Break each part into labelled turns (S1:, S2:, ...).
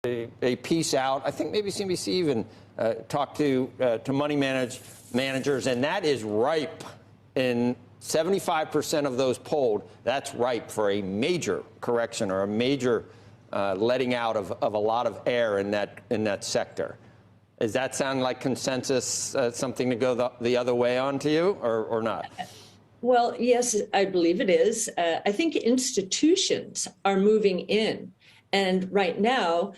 S1: a piece out. I think maybe CNBC even talked to money managers, and that is ripe in 75% of those polled. That's ripe for a major correction or a major letting out of a lot of air in that sector. Does that sound like consensus, something to go the other way on to you, or not?
S2: Well, yes, I believe it is. I think institutions are moving in. And right now,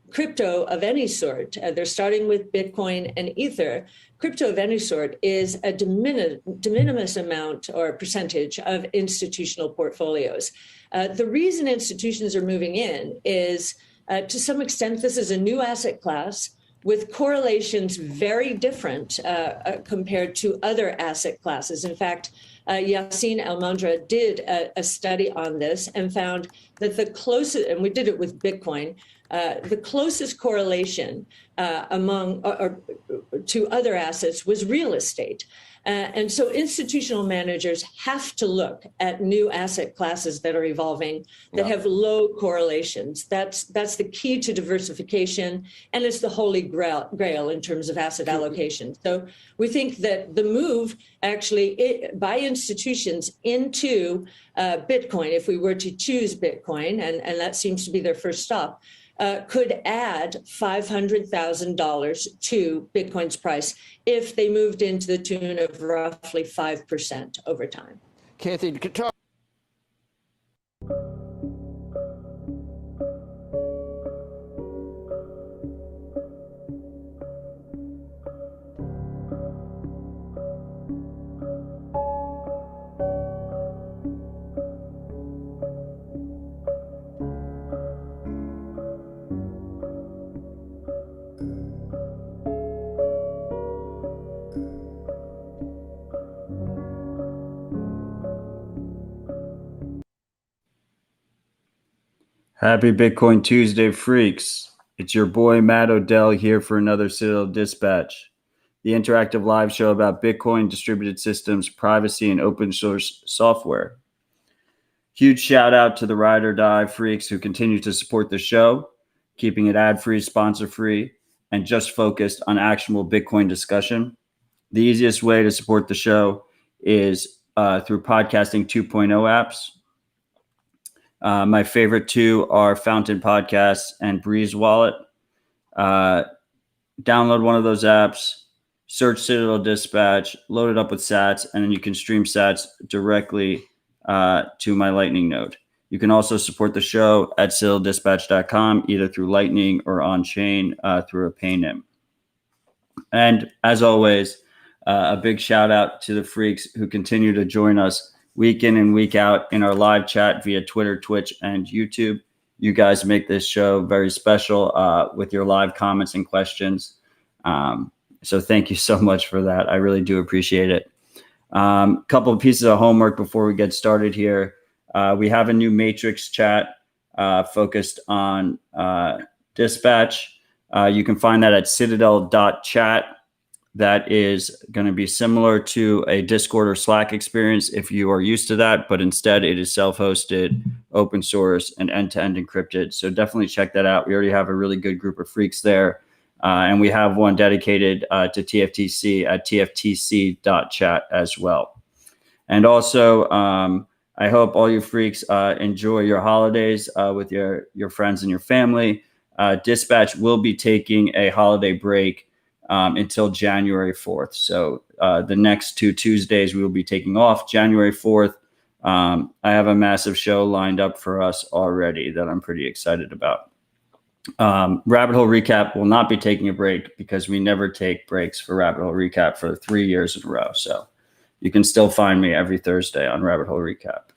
S2: crypto of any sort, they're starting with Bitcoin and Ether. Crypto of any sort is a de minimis amount or percentage of institutional portfolios. The reason institutions are moving in is, to some extent, this is a new asset class with correlations very different compared to other asset classes. In fact, Yassin Almandra did a study on this and found that the closest, and we did it with Bitcoin, the closest correlation among or to other assets was real estate. And so institutional managers have to look at new asset classes that are evolving that have low correlations. That's the key to diversification, and it's the holy grail in terms of asset allocation. So we think that the move actually by institutions into Bitcoin, if we were to choose Bitcoin, and that seems to be their first stop, could add $500,000 to Bitcoin's price if they moved into the tune of roughly 5% over time.
S1: Kathy, could talk.
S3: Happy Bitcoin Tuesday, freaks. It's your boy Matt Odell here for another Citadel Dispatch, the interactive live show about Bitcoin, distributed systems, privacy, and open source software. Huge shout out to the ride or die freaks who continue to support the show, keeping it ad-free, sponsor-free, and just focused on actionable Bitcoin discussion. The easiest way to support the show is through Podcasting 2.0 apps. My favorite two are Fountain Podcasts and Breeze Wallet. Download one of those apps, search Citadel Dispatch, load it up with sats, and then you can stream sats directly to my Lightning node. You can also support the show at citadeldispatch.com, either through Lightning or on-chain through a Paynim. And as always, a big shout out to the freaks who continue to join us week in and week out in our live chat via Twitter, Twitch, and YouTube. You guys make this show very special with your live comments and questions. So thank you so much for that. I really do appreciate it. Couple of pieces of homework before we get started here. We have a new Matrix chat focused on dispatch. You can find that at citadel.chat. That is going to be similar to a Discord or Slack experience if you are used to that, but instead it is self-hosted, open source, and end-to-end encrypted. So definitely check that out. We already have a really good group of freaks there. And we have one dedicated to TFTC at tftc.chat as well. And also, I hope all you freaks enjoy your holidays with your friends and your family. Dispatch will be taking a holiday break until January 4th. So the next 2 Tuesdays we will be taking off. January 4th, I have a massive show lined up for us already that I'm pretty excited about. Rabbit Hole Recap will not be taking a break because we never take breaks for Rabbit Hole Recap for 3 years in a row. So you can still find me every Thursday on Rabbit Hole Recap.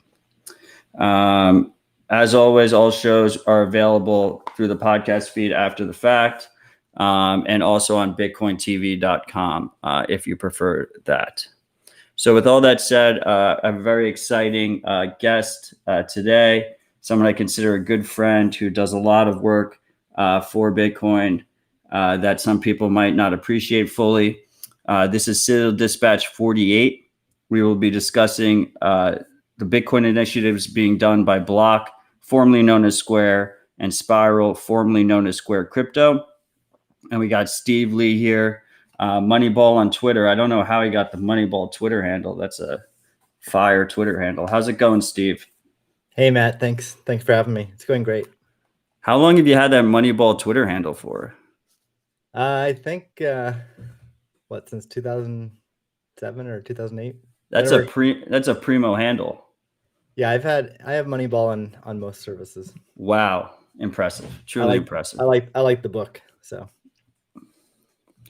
S3: As always, all shows are available through the podcast feed after the fact. And also on bitcointv.com if you prefer that. So with all that said, I have a very exciting guest today, someone I consider a good friend who does a lot of work for Bitcoin that some people might not appreciate fully. This is Citadel Dispatch 48. We will be discussing the Bitcoin initiatives being done by Block, formerly known as Square, and Spiral, formerly known as Square Crypto. And we got Steve Lee here, Moneyball on Twitter. I don't know how he got the Moneyball Twitter handle. That's a fire Twitter handle. How's it going, Steve?
S4: Hey, Matt. Thanks for having me. It's going great.
S3: How long have you had that Moneyball Twitter handle for?
S4: I think since 2007 or 2008.
S3: That's a primo handle.
S4: Yeah, I have Moneyball on most services.
S3: Wow, impressive. Truly impressive.
S4: I like the book. So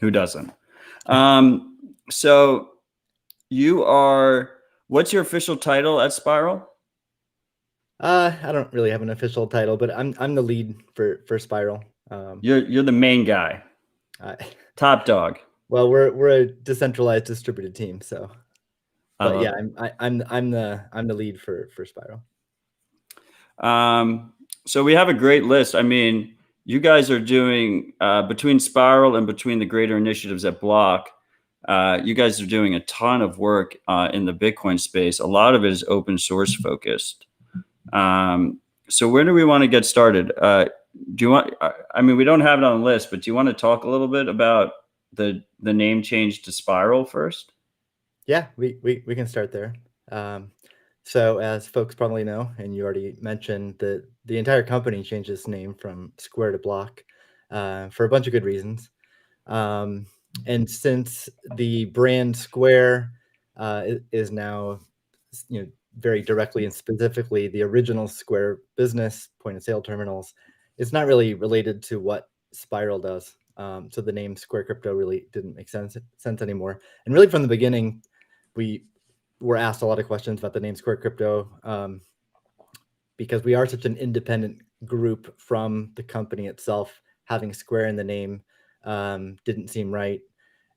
S3: who doesn't? So what's your official title at Spiral?
S4: I don't really have an official title, but I'm the lead for Spiral.
S3: You're the main guy. Top dog.
S4: Well, we're a decentralized distributed team, so. But yeah, I'm the lead for Spiral.
S3: So we have a great list. I mean, you guys are doing between Spiral and between the greater initiatives at Block. You guys are doing a ton of work in the Bitcoin space. A lot of it is open source focused. So where do we want to get started? Do you want? I mean, we don't have it on the list, but do you want to talk a little bit about the name change to Spiral first?
S4: Yeah, we can start there. So as folks probably know, and you already mentioned, that the entire company changed its name from Square to Block for a bunch of good reasons. And since the brand Square is now, very directly and specifically the original Square business point of sale terminals, it's not really related to what Spiral does. So the name Square Crypto really didn't make sense anymore. And really from the beginning, we were asked a lot of questions about the name Square Crypto because we are such an independent group from the company itself. Having Square in the name didn't seem right.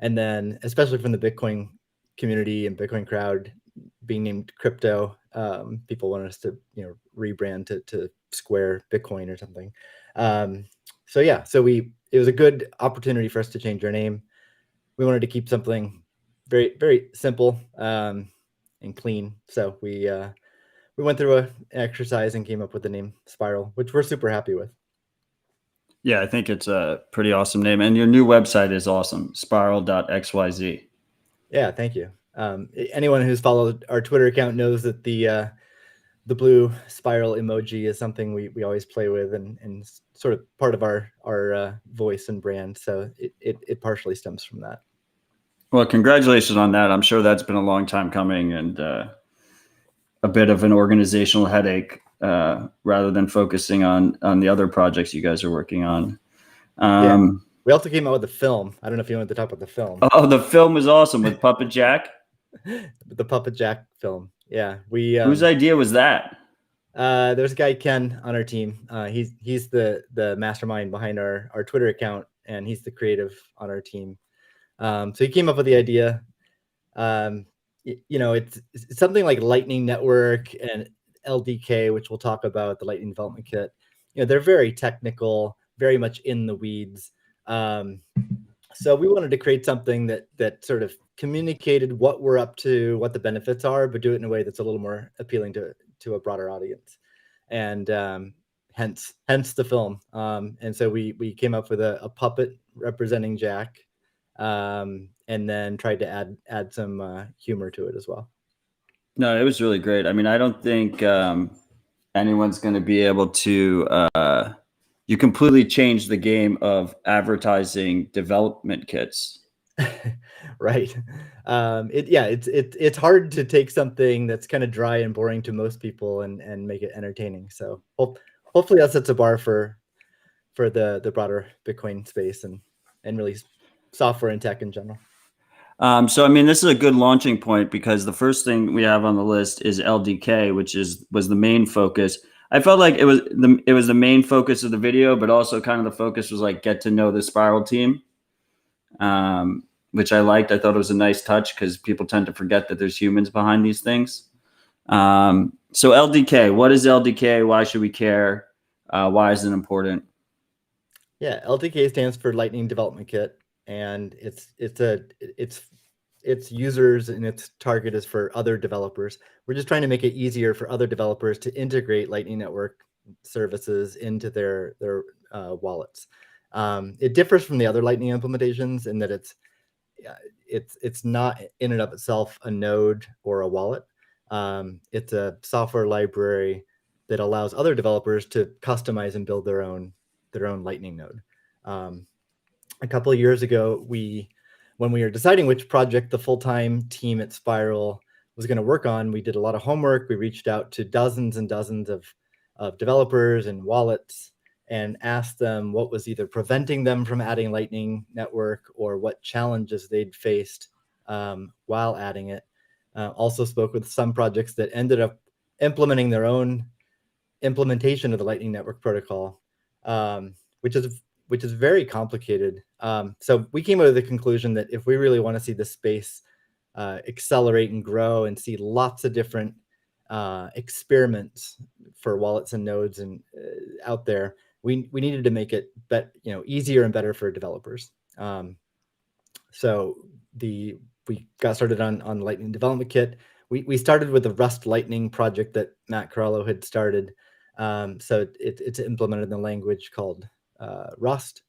S4: And then especially from the Bitcoin community and Bitcoin crowd, being named crypto, people want us to rebrand to Square Bitcoin or something. So it was a good opportunity for us to change our name. We wanted to keep something very, very simple and clean. So we went through an exercise and came up with the name Spiral, which we're super happy with.
S3: Yeah, I think it's a pretty awesome name, and your new website is awesome, spiral.xyz.
S4: Yeah, thank you. Anyone who's followed our Twitter account knows that the blue spiral emoji is something we always play with and sort of part of our voice and brand. So it partially stems from that.
S3: Well, congratulations on that. I'm sure that's been a long time coming and a bit of an organizational headache rather than focusing on the other projects you guys are working on.
S4: Yeah. We also came out with a film. I don't know if you wanted to talk about the film.
S3: Oh, the film was awesome with Puppet Jack.
S4: The Puppet Jack film. Yeah.
S3: Whose idea was that?
S4: There's a guy, Ken, on our team. He's the mastermind behind our Twitter account, and he's the creative on our team. So he came up with the idea. It's something like Lightning Network and LDK, which we'll talk about, the Lightning Development Kit. They're very technical, very much in the weeds. So we wanted to create something that sort of communicated what we're up to, what the benefits are, but do it in a way that's a little more appealing to a broader audience. And hence the film. And so we came up with a puppet representing Jack, and then tried to add some humor to it as well.
S3: No, it was really great. I mean, I don't think anyone's going to be able to. You completely changed the game of advertising development kits.
S4: Right. It's hard to take something that's kind of dry and boring to most people and make it entertaining. So hopefully that sets a bar for the broader Bitcoin space and really software and tech in general.
S3: So I mean, this is a good launching point because the first thing we have on the list is LDK, which was the main focus. I felt like it was the main focus of the video, but also kind of the focus was like get to know the Spiral team, which I liked. I thought it was a nice touch because people tend to forget that there's humans behind these things. So LDK, what is LDK? Why should we care? Why is it important?
S4: Yeah, LDK stands for Lightning Development Kit, and its users and its target is for other developers. We're just trying to make it easier for other developers to integrate Lightning Network services into their wallets. It differs from the other Lightning implementations in that it's not in and of itself a node or a wallet. It's a software library that allows other developers to customize and build their own Lightning node. A couple of years ago, when we were deciding which project the full-time team at Spiral was going to work on, we did a lot of homework. We reached out to dozens and dozens of developers and wallets and asked them what was either preventing them from adding Lightning Network or what challenges they'd faced while adding it. Also spoke with some projects that ended up implementing their own implementation of the Lightning Network protocol, which is very complicated. So we came up with the conclusion that if we really want to see the space accelerate and grow and see lots of different experiments for wallets and nodes and out there, we needed to make it easier and better for developers. So we got started on Lightning Development Kit. We started with the Rust Lightning project that Matt Corallo had started. So it's implemented in the language called Rust.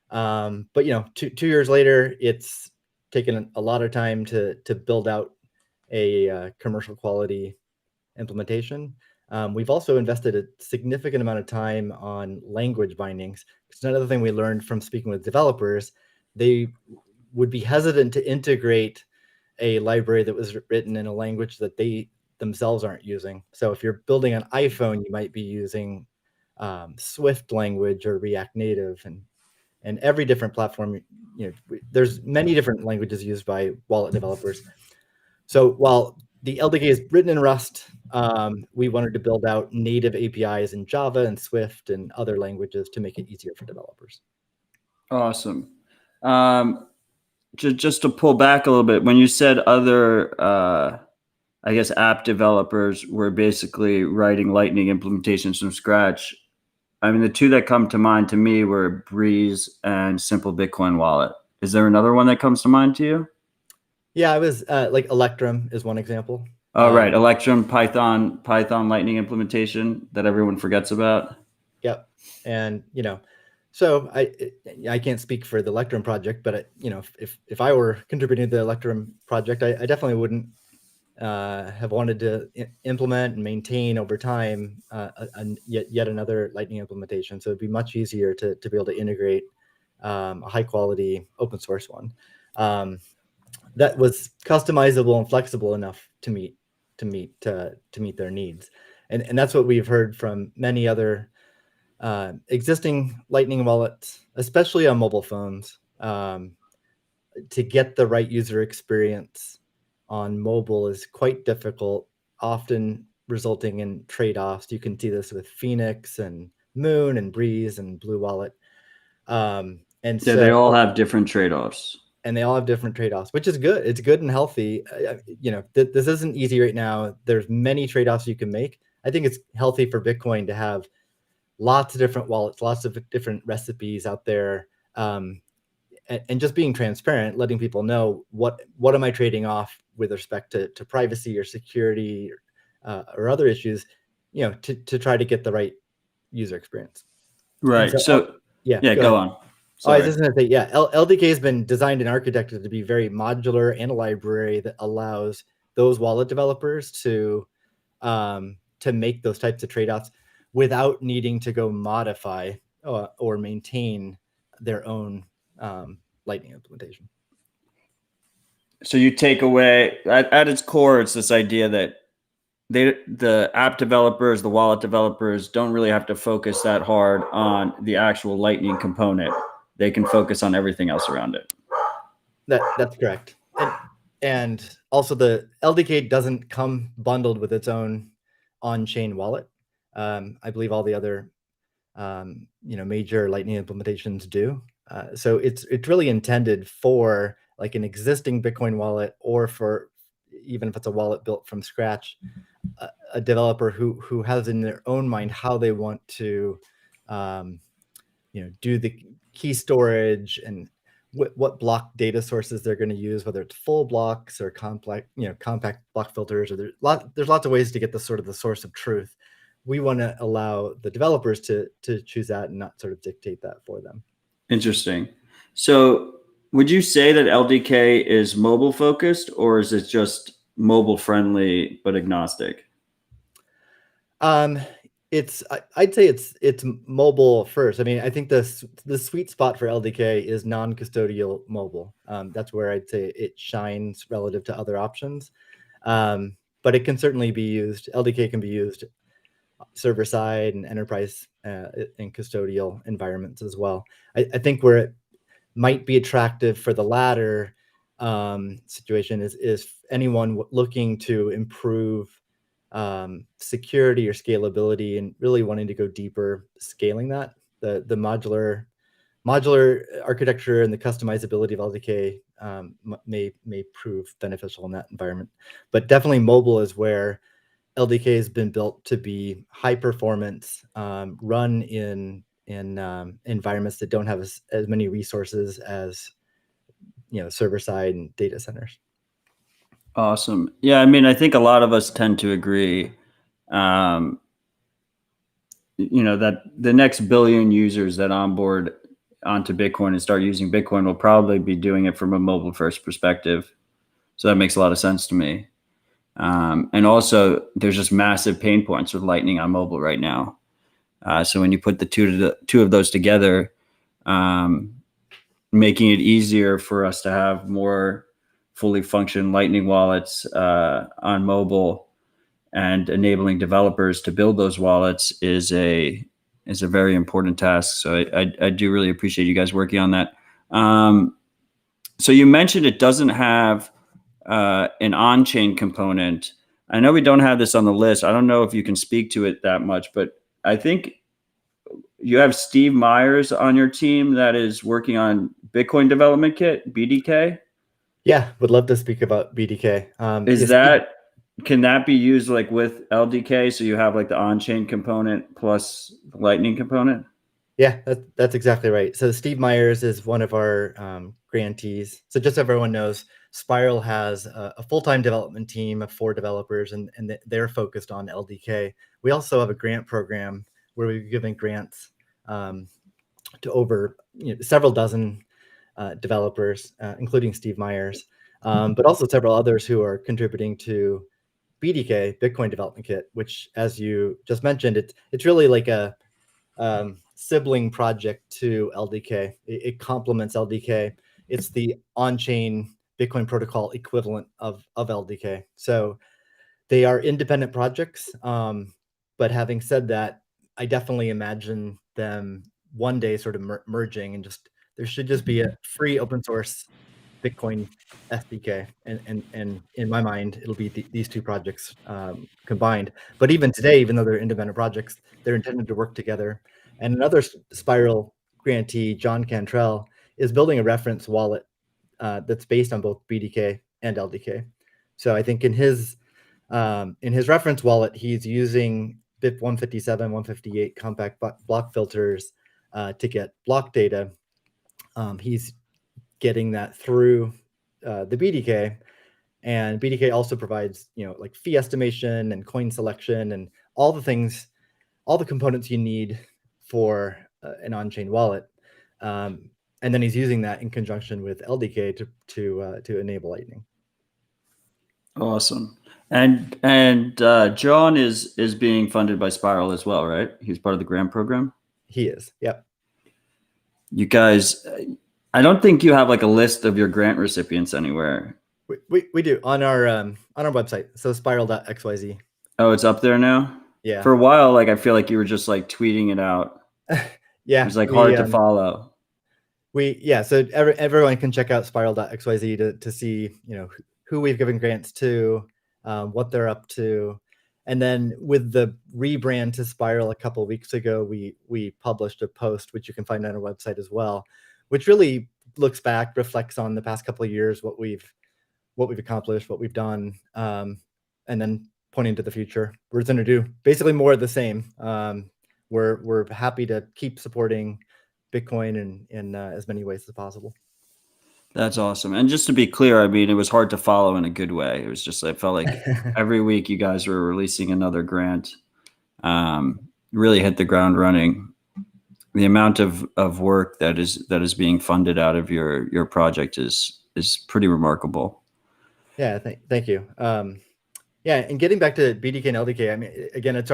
S4: But 2 years later, it's taken a lot of time to build out a commercial quality implementation. We've also invested a significant amount of time on language bindings. It's another thing we learned from speaking with developers. They would be hesitant to integrate a library that was written in a language that they themselves aren't using. So if you're building an iPhone, you might be using Swift language or React Native, and every different platform, there's many different languages used by wallet developers. So while the LDK is written in Rust, we wanted to build out native APIs in Java and Swift and other languages to make it easier for developers.
S3: Awesome. Just to pull back a little bit, when you said other, I guess, app developers were basically writing Lightning implementations from scratch, I mean, the two that come to mind to me were Breeze and Simple Bitcoin Wallet. Is there another one that comes to mind to you?
S4: Yeah, I was like Electrum is one example.
S3: Oh, right. Electrum, Python Lightning implementation that everyone forgets about.
S4: Yep. And, so I can't speak for the Electrum project, but if I were contributing to the Electrum project, I definitely wouldn't have wanted to implement and maintain over time yet another Lightning implementation. So it'd be much easier to be able to integrate a high quality open source one that was customizable and flexible enough to meet their needs. And that's what we've heard from many other existing Lightning wallets, especially on mobile phones. To get the right user experience on mobile is quite difficult, often resulting in trade-offs. You can see this with Phoenix and Moon and Breeze and Blue Wallet. And so
S3: they all have different trade-offs.
S4: And they all have different trade-offs, which is good. It's good and healthy. This isn't easy right now. There's many trade-offs you can make. I think it's healthy for Bitcoin to have lots of different wallets, lots of different recipes out there, and just being transparent, letting people know what am I trading off with respect to privacy or security or other issues, to try to get the right user experience.
S3: Right. So go on.
S4: Sorry. I was just going to say, LDK has been designed and architected to be very modular and a library that allows those wallet developers to make those types of trade-offs without needing to go modify or maintain their own Lightning implementation.
S3: So you take away, at its core, it's this idea that the app developers, the wallet developers don't really have to focus that hard on the actual Lightning component. They can focus on everything else around it.
S4: That's correct. And also the LDK doesn't come bundled with its own on-chain wallet. I believe all the other major Lightning implementations do. So it's really intended for like an existing Bitcoin wallet, or for even if it's a wallet built from scratch, a developer who has in their own mind how they want to do the key storage and what block data sources they're going to use, whether it's full blocks or compact block filters, or there's lots of ways to get the source of truth we want to allow the developers to choose that and not sort of dictate that for them.
S3: Interesting. So would you say that LDK is mobile focused, or is it just mobile friendly but agnostic?
S4: I'd say it's mobile first. I mean, I think the sweet spot for LDK is non-custodial mobile. That's where I'd say it shines relative to other options. But it can certainly be used. LDK can be used server side and enterprise and custodial environments as well. I think where it might be attractive for the latter situation is anyone looking to improve security or scalability and really wanting to go deeper scaling that. The modular architecture and the customizability of LDK may prove beneficial in that environment. But definitely mobile is where LDK has been built to be high performance, run in environments that don't have as many resources as server side and data centers.
S3: Awesome. Yeah, I mean, I think a lot of us tend to agree, that the next billion users that onboard onto Bitcoin and start using Bitcoin will probably be doing it from a mobile first perspective. So that makes a lot of sense to me. And also, there's just massive pain points with Lightning on mobile right now. So when you put the two of those together, making it easier for us to have more fully function Lightning wallets on mobile and enabling developers to build those wallets is a very important task. So I do really appreciate you guys working on that. So you mentioned it doesn't have an on-chain component. I know we don't have this on the list. I don't know if you can speak to it that much, but I think you have Steve Myers on your team that is working on Bitcoin Development Kit, BDK.
S4: Yeah, would love to speak about BDK.
S3: Can that be used like with LDK? So you have like the on-chain component plus the Lightning component?
S4: Yeah, that's exactly right. So Steve Myers is one of our grantees. So just so everyone knows, Spiral has a full-time development team of 4 developers, and they're focused on LDK. We also have a grant program where we've given grants to over several dozen developers, including Steve Myers, but also several others who are contributing to BDK, Bitcoin Development Kit, which, as you just mentioned, it's really like a sibling project to LDK. It complements LDK. It's the on-chain Bitcoin protocol equivalent of LDK. So they are independent projects. But having said that, I definitely imagine them one day sort of merging, and there should just be a free open source Bitcoin SDK. And in my mind, it'll be these 2 projects combined. But even today, even though they're independent projects, they're intended to work together. And another Spiral grantee, John Cantrell, is building a reference wallet that's based on both BDK and LDK. So I think in his reference wallet, he's using BIP 157, 158 compact block filters to get block data. He's getting that through the BDK, and BDK also provides like fee estimation and coin selection and all the components you need for an on-chain wallet. And then he's using that in conjunction with LDK to enable Lightning.
S3: Awesome. And John is being funded by Spiral as well, right? He's part of the grant program.
S4: He is. Yep.
S3: You guys, I don't think you have like a list of your grant recipients anywhere.
S4: We do on our website. So spiral.xyz.
S3: Oh, it's up there now?
S4: Yeah.
S3: For a while, like I feel like you were just like tweeting it out.
S4: Yeah.
S3: It was like hard to follow.
S4: So everyone can check out spiral.xyz to see, who we've given grants to, what they're up to. And then with the rebrand to Spiral a couple of weeks ago, we published a post, which you can find on our website as well, which really looks back, reflects on the past couple of years, what we've accomplished, what we've done, and then pointing to the future. We're going to do basically more of the same. We're happy to keep supporting Bitcoin in as many ways as possible.
S3: That's awesome. And just to be clear, I mean, it was hard to follow in a good way. It was just, I felt like every week you guys were releasing another grant. really hit the ground running. The amount of work that is being funded out of your project is pretty remarkable.
S4: Yeah, thank you. Yeah, and getting back to BDK and LDK, I mean, again, it's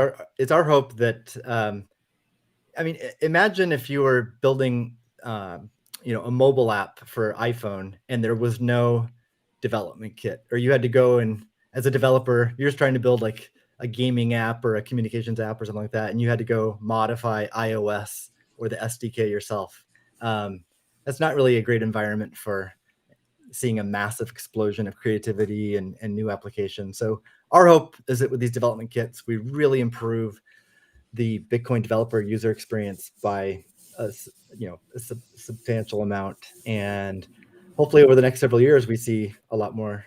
S4: our hope that, I mean, imagine if you were building, a mobile app for iPhone and there was no development kit, or you had to go and, as a developer, you're just trying to build like a gaming app or a communications app or something like that, and you had to go modify iOS or the SDK yourself. That's not really a great environment for seeing a massive explosion of creativity and new applications. So our hope is that with these development kits, we really improve the Bitcoin developer user experience by a substantial amount. And hopefully over the next several years, we see a lot more,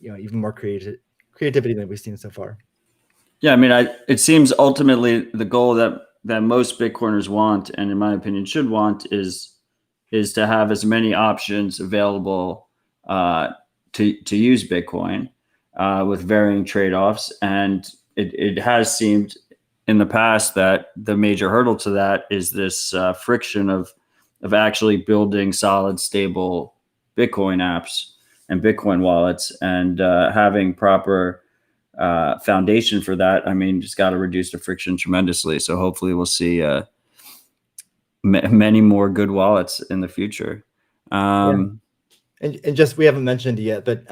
S4: even more creativity than we've seen so far.
S3: Yeah, I mean, it seems ultimately the goal that most Bitcoiners want, and in my opinion should want, is to have as many options available to use Bitcoin with varying trade-offs. And it has seemed in the past that the major hurdle to that is this friction of actually building solid, stable Bitcoin apps and Bitcoin wallets, and having proper foundation for that. I mean, just got to reduce the friction tremendously. So hopefully we'll see many more good wallets in the future.
S4: And just, we haven't mentioned it yet, but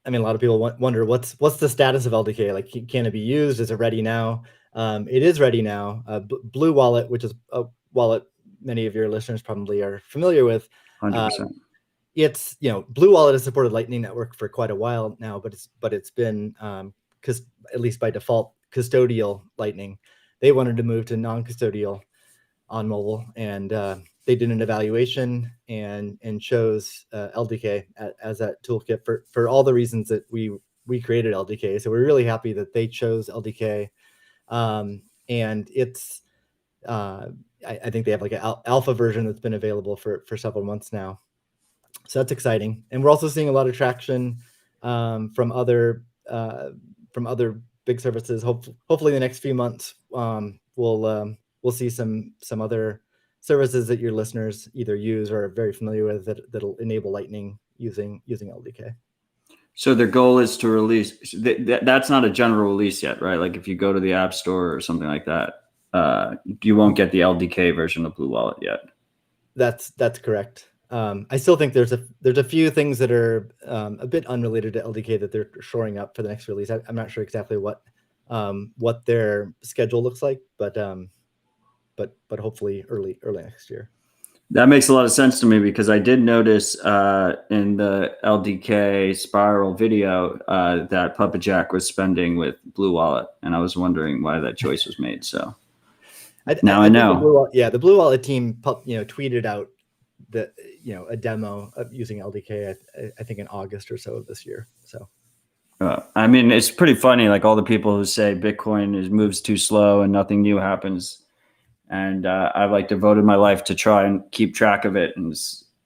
S4: I mean, a lot of people wonder what's the status of LDK? Like, can it be used? Is it ready now? It is ready now. Blue Wallet, which is a wallet many of your listeners probably are familiar with.
S3: 100%.
S4: It's, Blue Wallet has supported Lightning Network for quite a while now, but it's been, because at least by default, custodial Lightning. They wanted to move to non-custodial on mobile, and they did an evaluation and chose LDK as that toolkit for all the reasons that we created LDK. So we're really happy that they chose LDK, and it's I think they have like an alpha version that's been available for several months now. So that's exciting, and we're also seeing a lot of traction from other big services. Hopefully, the next few months we'll see some other services that your listeners either use or are very familiar with that'll enable Lightning using LDK.
S3: So their goal is to release. That's not a general release yet, right? Like if you go to the App Store or something like that, you won't get the LDK version of Blue Wallet yet.
S4: That's correct. I still think there's a few things that are a bit unrelated to LDK that they're shoring up for the next release. I'm not sure exactly what their schedule looks like, but hopefully early next year.
S3: That makes a lot of sense to me, because I did notice in the LDK Spiral video that Puppet Jack was spending with Blue Wallet, and I was wondering why that choice was made. So now I know.
S4: The Blue Wallet team, tweeted out that a demo of using LDK. I think in August or so of this year. So.
S3: I mean, it's pretty funny. Like all the people who say Bitcoin moves too slow and nothing new happens. And I've like devoted my life to try and keep track of it, and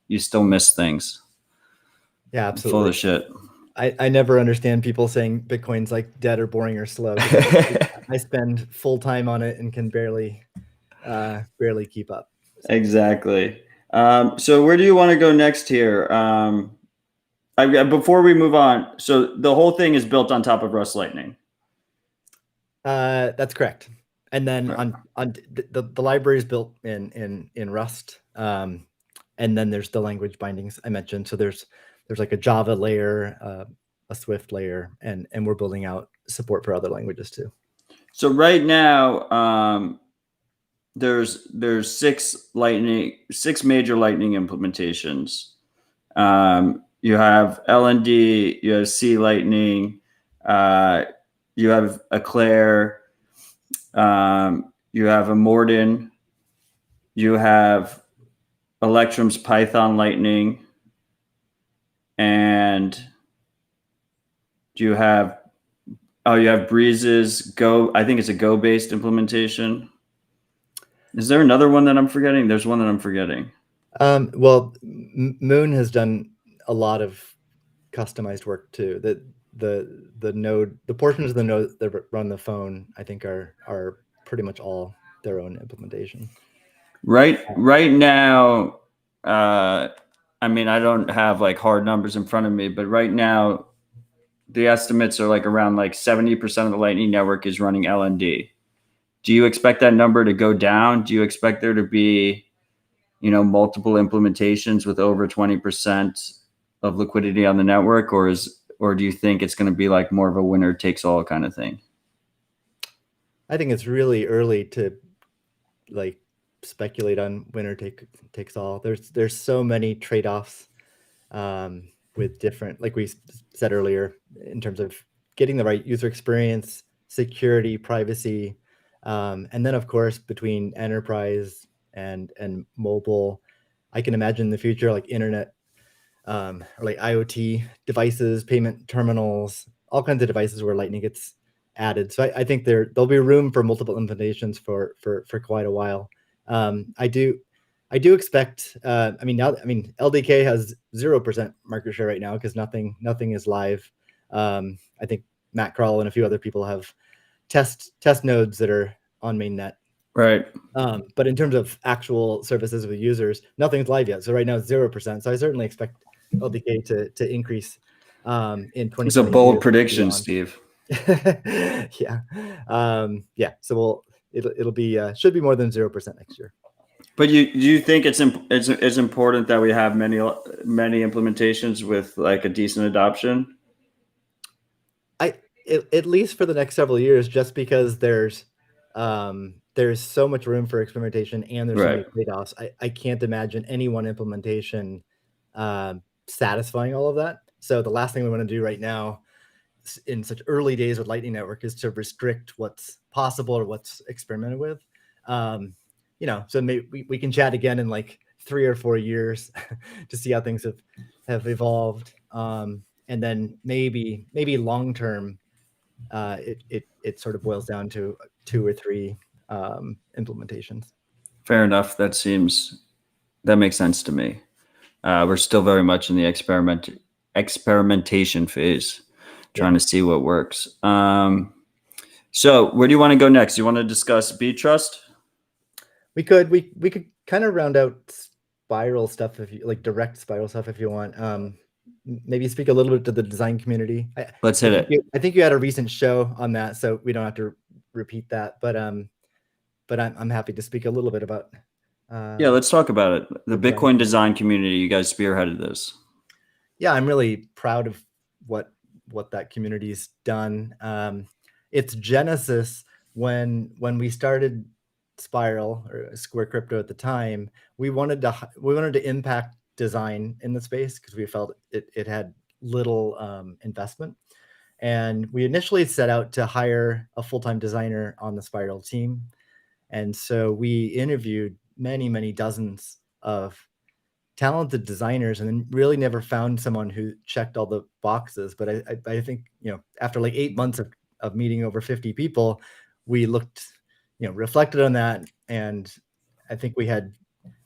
S3: you still miss things.
S4: Yeah, absolutely.
S3: Full of shit.
S4: I never understand people saying Bitcoin's like dead or boring or slow. I spend full time on it and can barely keep up. So.
S3: Exactly. So where do you want to go next here? Before we move on, so the whole thing is built on top of Rust Lightning.
S4: That's correct. And then on the library is built in Rust, and then there's the language bindings I mentioned. So there's like a Java layer, a Swift layer, and we're building out support for other languages too.
S3: So right now, there's 6 major Lightning implementations. You have LND, you have C Lightning, you have Eclair. You have Immortan, you have Electrum's Python Lightning, and you have Breeze's Go. I think it's a Go-based implementation. Is there another one that I'm forgetting? There's one that I'm forgetting.
S4: Well, Moon has done a lot of customized work too. the portions of the node that run the phone, I think are pretty much all their own implementation.
S3: Right now, I mean, I don't have like hard numbers in front of me, but right now the estimates are like around like 70% of the Lightning Network is running LND. Do you expect that number to go down? Do you expect there to be, multiple implementations with over 20% of liquidity on the network, or do you think it's going to be like more of a winner takes all kind of thing?
S4: I think it's really early to like speculate on winner takes all. There's so many trade-offs with different, like we said earlier, in terms of getting the right user experience, security, privacy, and then of course between enterprise and mobile, I can imagine in the future like internet, or like IoT devices, payment terminals, all kinds of devices where Lightning gets added. So I think there'll be room for multiple implementations for quite a while. I do expect. LDK has 0% market share right now because nothing is live. I think Matt Krall and a few other people have test nodes that are on mainnet.
S3: Right.
S4: But in terms of actual services with users, nothing's live yet. So right now it's 0%. So I certainly expect LDK to increase in 2022.
S3: It's a bold prediction, Steve.
S4: Yeah. So it'll be should be more than 0% next year.
S3: But do you think it's important that we have many implementations with like a decent adoption?
S4: At least for the next several years, just because there's so much room for experimentation and there's so many trade-offs. I can't imagine any one implementation satisfying all of that. So the last thing we want to do right now in such early days with Lightning Network is to restrict what's possible or what's experimented with. So maybe we can chat again in like 3 or 4 years to see how things have evolved. And then maybe long term, it sort of boils down to 2 or 3 implementations.
S3: Fair enough. That makes sense to me. We're still very much in the experimentation phase, trying to see what works. So where do you want to go next? You want to discuss BTrust?
S4: We could kind of round out spiral stuff, if you like, direct spiral stuff if you want. Maybe speak a little bit to the design community.
S3: Let's hit it.
S4: I think you had a recent show on that, so we don't have to repeat that. But I'm happy to speak a little bit about.
S3: Let's talk about it. The Bitcoin design community. You guys spearheaded this. Yeah,
S4: I'm really proud of what that community's done. Its genesis when we started Spiral or Square Crypto at the time, we wanted to impact design in the space because we felt it had little investment, and we initially set out to hire a full-time designer on the Spiral team. And so we interviewed many dozens of talented designers and then really never found someone who checked all the boxes. But I think after like 8 months of meeting over 50 people, we looked, reflected on that, and I think we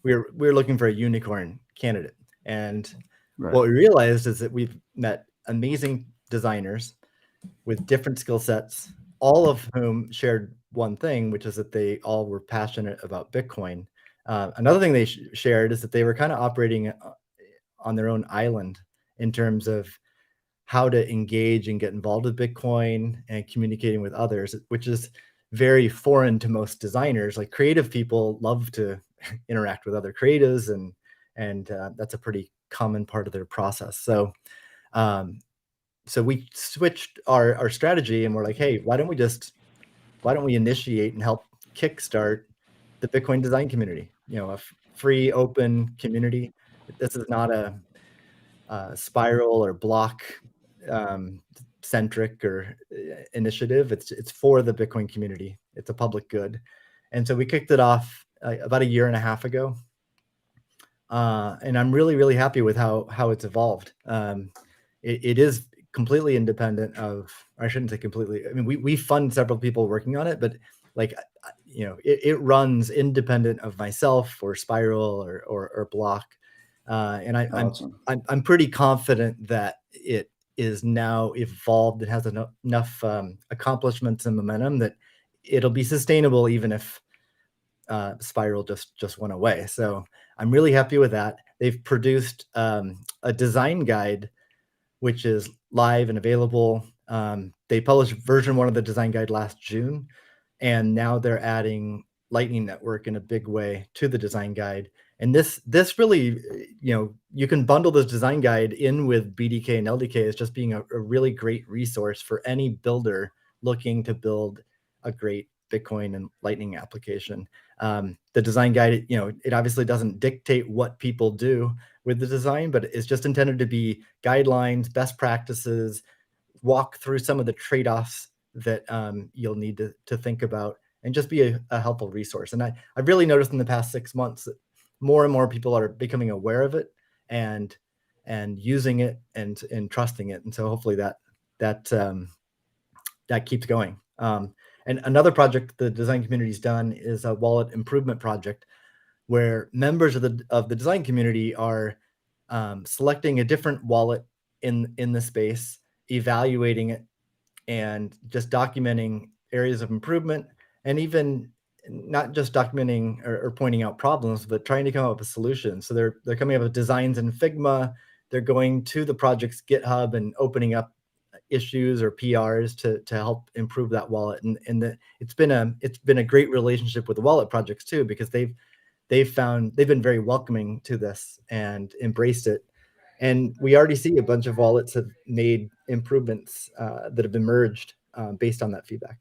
S4: were looking for a unicorn candidate. And what we realized is that we've met amazing designers with different skill sets, all of whom shared one thing, which is that they all were passionate about Bitcoin. Another thing they shared is that they were kind of operating on their own island in terms of how to engage and get involved with Bitcoin and communicating with others, which is very foreign to most designers. Like, creative people love to interact with other creatives, and that's a pretty common part of their process. So we switched our strategy, and we're like, hey, why don't we initiate and help kickstart the Bitcoin design community? A free, open community. This is not a Spiral or block centric or initiative. It's for the Bitcoin community. It's a public good. And so we kicked it off about 1.5 years ago. And I'm really happy with how it's evolved. It is completely independent of, or I shouldn't say completely. I mean, we fund several people working on it, but like, it runs independent of myself or Spiral or Block. And
S3: Awesome.
S4: I'm pretty confident that it is now evolved and has enough accomplishments and momentum that it'll be sustainable even if Spiral just went away. So I'm really happy with that. They've produced a design guide, which is live and available. They published version 1 of the design guide last June, and now they're adding Lightning Network in a big way to the design guide. And this really, you can bundle this design guide in with BDK and LDK as just being a really great resource for any builder looking to build a great Bitcoin and Lightning application. The design guide, it obviously doesn't dictate what people do with the design, but it's just intended to be guidelines, best practices, walk through some of the trade-offs that you'll need to think about, and just be a helpful resource. And I've really noticed in the past 6 months that more and more people are becoming aware of it and using it and trusting it. And so hopefully that keeps going. And another project the design community's done is a wallet improvement project, where members of the design community are selecting a different wallet in the space, evaluating it, and just documenting areas of improvement, and even not just documenting or pointing out problems, but trying to come up with solutions. So they're coming up with designs in Figma. They're going to the project's GitHub and opening up issues or PRs to help improve that wallet. And it's been a great relationship with the wallet projects too, because they've been very welcoming to this and embraced it. And we already see a bunch of wallets have made improvements that have emerged based on that feedback.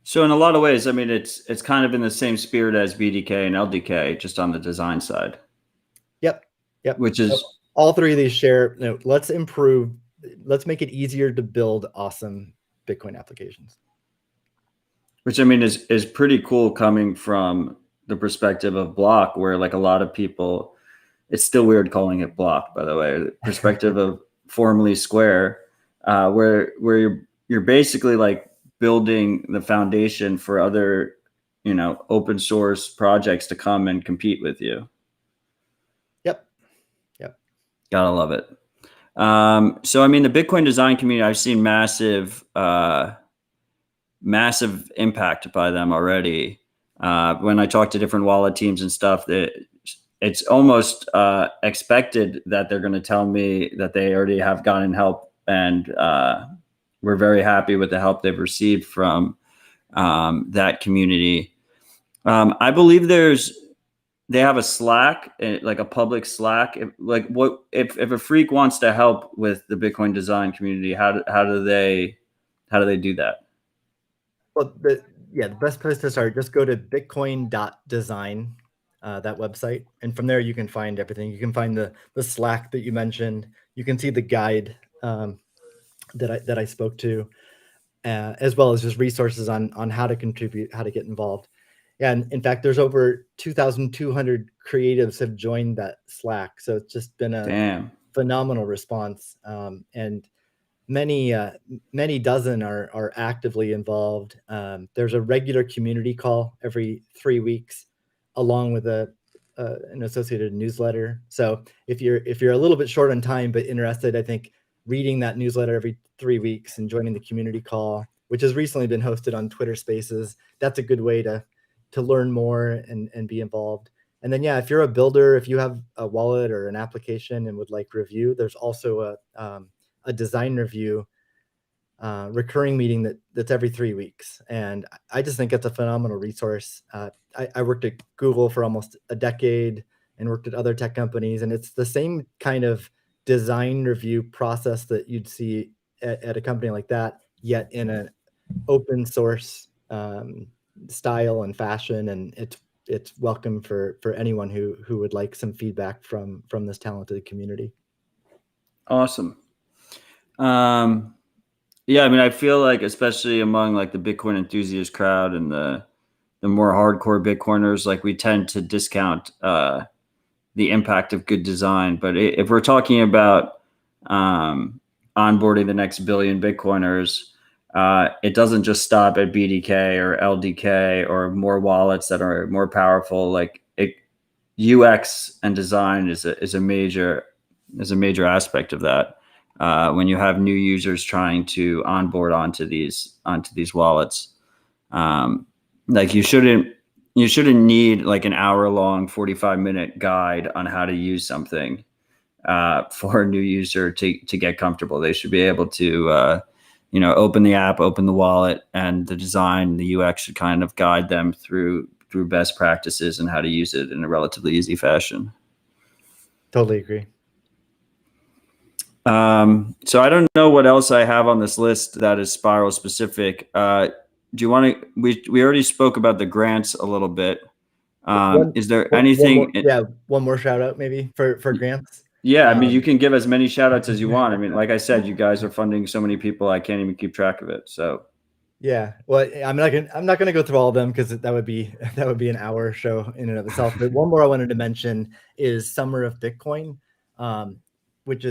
S3: So in a lot of ways, I mean, it's kind of in the same spirit as BDK and LDK, just on the design side.
S4: Yep.
S3: Which is,
S4: so all three of these share. Let's improve. Let's make it easier to build awesome Bitcoin applications.
S3: Which I mean is pretty cool coming from the perspective of Block, where like a lot of people, it's still weird calling it Block, by the way, the perspective of formerly Square, where you're basically like building the foundation for other, open source projects to come and compete with you. Yep. Gotta love it. So, I mean, the Bitcoin design community, I've seen massive impact by them already. When I talk to different wallet teams and stuff, it's almost expected that they're going to tell me that they already have gotten help, and we're very happy with the help they've received from that community. I believe they have a Slack, like a public Slack. If a freak wants to help with the Bitcoin design community, how do they do that?
S4: Well, the best place to start, just go to bitcoin.design, that website, and from there you can find everything. You can find the Slack that you mentioned. You can see the guide that I spoke to, as well as just resources on how to contribute, how to get involved. And in fact, there's over 2,200 creatives have joined that Slack. So it's just been a phenomenal response. And many dozen are actively involved. There's a regular community call every 3 weeks, along with an associated newsletter. So if you're a little bit short on time but interested, I think reading that newsletter every 3 weeks and joining the community call, which has recently been hosted on Twitter Spaces, that's a good way to learn more and be involved. And then, if you're a builder, if you have a wallet or an application and would like review, there's also a design review recurring meeting that's every 3 weeks. And I just think it's a phenomenal resource. I worked at Google for almost a decade and worked at other tech companies, and it's the same kind of design review process that you'd see at a company like that, yet in an open source style and fashion, and it's welcome for anyone who would like some feedback from this talented community.
S3: Awesome. Yeah, I mean, I feel like, especially among like the Bitcoin enthusiast crowd and the more hardcore Bitcoiners, like we tend to discount the impact of good design. But if we're talking about onboarding the next billion Bitcoiners, it doesn't just stop at BDK or LDK or more wallets that are more powerful. Like UX and design is a major aspect of that. when you have new users trying to onboard onto these wallets. Like you shouldn't need like an hour-long 45-minute guide on how to use something for a new user to get comfortable. They should be able to open the app, open the wallet, and the design, the UX should kind of guide them through best practices and how to use it in a relatively easy fashion.
S4: Totally agree.
S3: So I don't know what else I have on this list that is Spiral specific. Do you want to? We already spoke about the grants a little bit. Is there anything?
S4: One more shout out maybe for grants.
S3: Yeah, I mean, you can give as many shout outs as you want. I mean, like I said, you guys are funding so many people, I can't even keep track of it. So
S4: yeah, well, I'm not gonna go through all of them because that would be an hour show in and of itself. But one more I wanted to mention is Summer of Bitcoin, which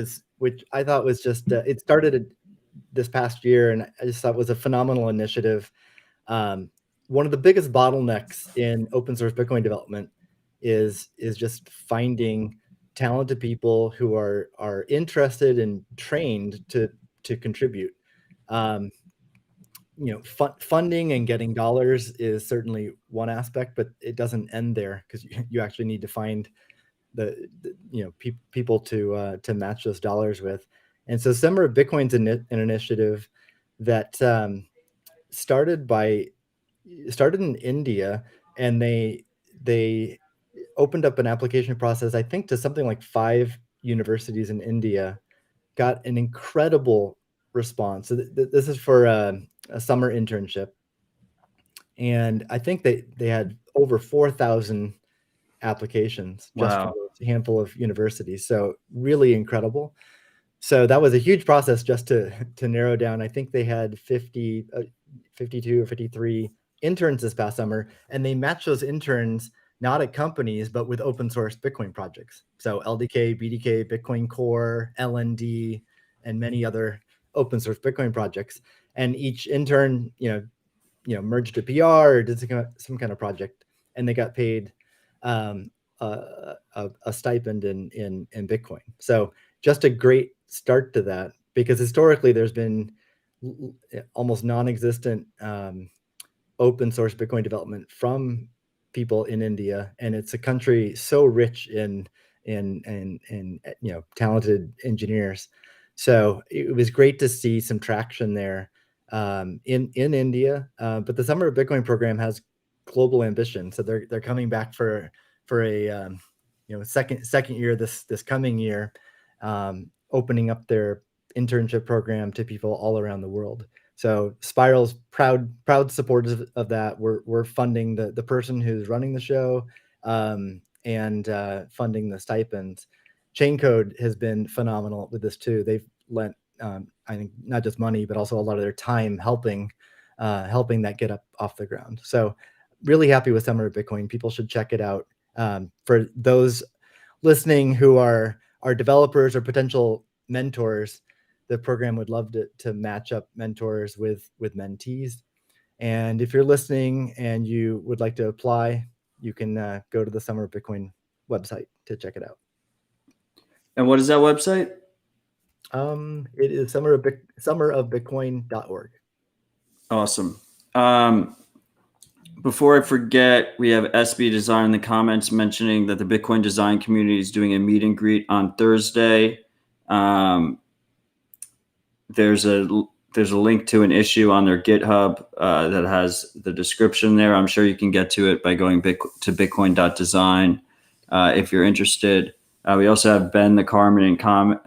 S4: I thought was just it started this past year, and I just thought was a phenomenal initiative. One of the biggest bottlenecks in open source Bitcoin development is just finding talented people who are interested and trained to contribute. Funding and getting dollars is certainly one aspect, but it doesn't end there because you actually need to find the people to match those dollars with. And so Summer of Bitcoin's an initiative that started in India, and they opened up an application process, I think, to something like 5 universities in India, got an incredible response. So this is for a summer internship, and I think they had over 4,000 applications just
S3: wow.
S4: from a handful of universities. So really incredible. So that was a huge process just to narrow down. I think they had 52 or 53 interns this past summer, and they matched those interns not at companies, but with open source Bitcoin projects. So LDK, BDK, Bitcoin Core, LND, and many other open source Bitcoin projects. And each intern, merged a PR or did some kind of project, and they got paid a stipend in Bitcoin. So just a great start to that, because historically there's been almost non-existent open source Bitcoin development from people in India, and it's a country so rich in talented engineers. So it was great to see some traction there in India. But the Summer of Bitcoin program has global ambition, so they're coming back for a second year this coming year, opening up their internship program to people all around the world. So Spiral's proud supporters of that. We're funding the person who's running the show, and funding the stipends. Chaincode has been phenomenal with this too. They've lent, I think, not just money, but also a lot of their time helping that get up off the ground. So really happy with Summer of Bitcoin. People should check it out. For those listening who are developers or potential mentors, the program would love to match up mentors with mentees. And if you're listening and you would like to apply, you can go to the Summer of Bitcoin website to check it out.
S3: And what is that website?
S4: It is summerofbitcoin.org.
S3: Awesome. Before I forget, we have SB Design in the comments mentioning that the Bitcoin design community is doing a meet and greet on Thursday. There's a link to an issue on their GitHub that has the description there. I'm sure you can get to it by going to bitcoin.design if you're interested. We also have Ben the Carmen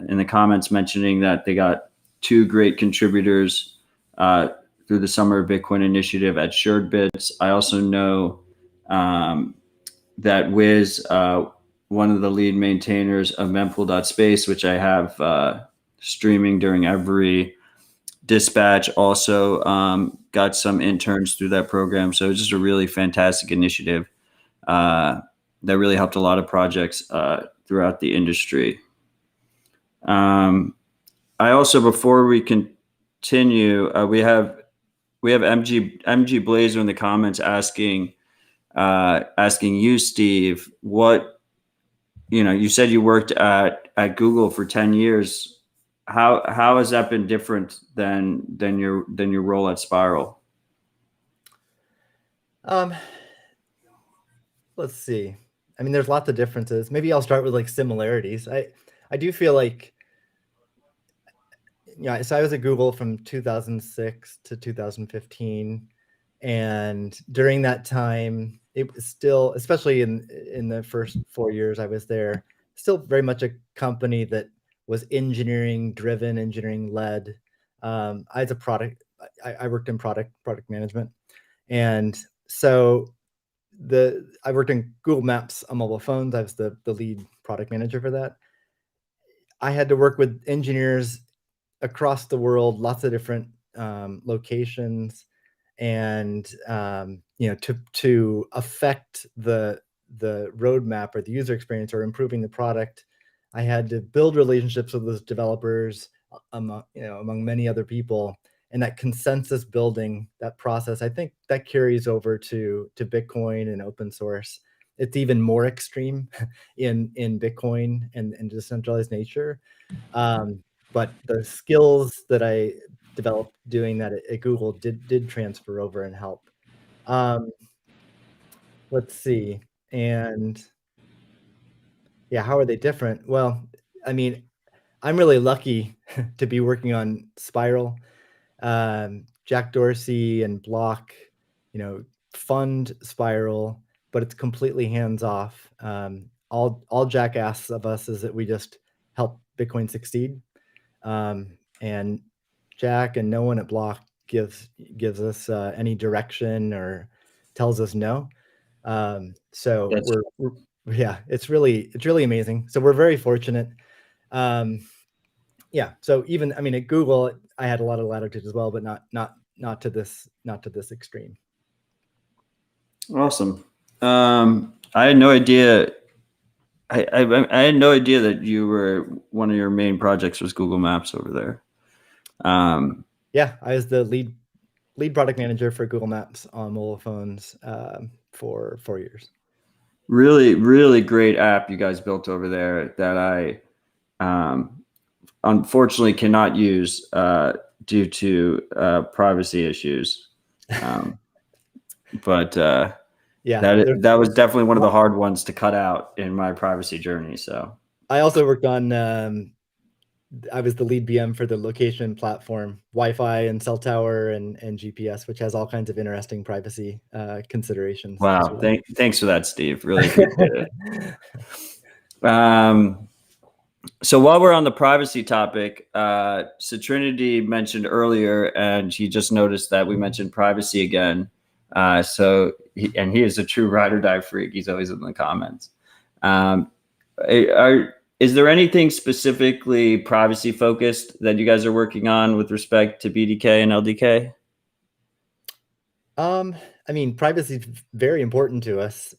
S3: in the comments mentioning that they got 2 great contributors through the Summer of Bitcoin initiative at SuredBits. I also know that Wiz, one of the lead maintainers of mempool.space, which I have streaming during every dispatch, also got some interns through that program. So it's just a really fantastic initiative that really helped a lot of projects throughout the industry. I also, before we continue, we have MG Blazer in the comments asking you, Steve, what, you said you worked at Google for 10 years. how has that been different than your role at Spiral?
S4: Let's see. I mean, there's lots of differences. Maybe I'll start with like similarities. I do feel like, yeah, so I was at Google from 2006 to 2015. And during that time, it was still, especially in the first 4 years I was there, still very much a company that was engineering driven, engineering led. I was a product, I worked in product management. And so I worked in Google Maps on mobile phones. I was the lead product manager for that. I had to work with engineers across the world, lots of different locations, and to affect the roadmap or the user experience or improving the product, I had to build relationships with those developers among many other people, and that consensus building, that process, I think that carries over to Bitcoin and open source. It's even more extreme in Bitcoin and decentralized nature. But the skills that I developed doing that at Google did transfer over and help. Let's see. And yeah, how are they different? Well, I mean, I'm really lucky to be working on Spiral. Jack Dorsey and Block, fund Spiral, but it's completely hands off. All Jack asks of us is that we just help Bitcoin succeed. And Jack and no one at Block gives us any direction or tells us no. So yeah, it's really amazing. So we're very fortunate. Yeah. So even, I mean, at Google, I had a lot of latitude as well, but not to this extreme.
S3: Awesome. I had no idea. I had no idea that one of your main projects was Google Maps over there.
S4: Yeah, I was the lead product manager for Google Maps on mobile phones for 4 years.
S3: Really, really great app you guys built over there that I unfortunately cannot use due to privacy issues. But yeah, that was definitely one of the hard ones to cut out in my privacy journey. So
S4: I also worked on I was the lead BM for the location platform, Wi-Fi and cell tower and GPS, which has all kinds of interesting privacy considerations.
S3: Wow. Well. Thanks for that, Steve. Really appreciate it. So while we're on the privacy topic, Trinity mentioned earlier, and he just noticed that we mentioned privacy again. So he is a true ride or die freak. He's always in the comments. Is there anything specifically privacy focused that you guys are working on with respect to BDK and LDK?
S4: I mean, privacy is very important to us.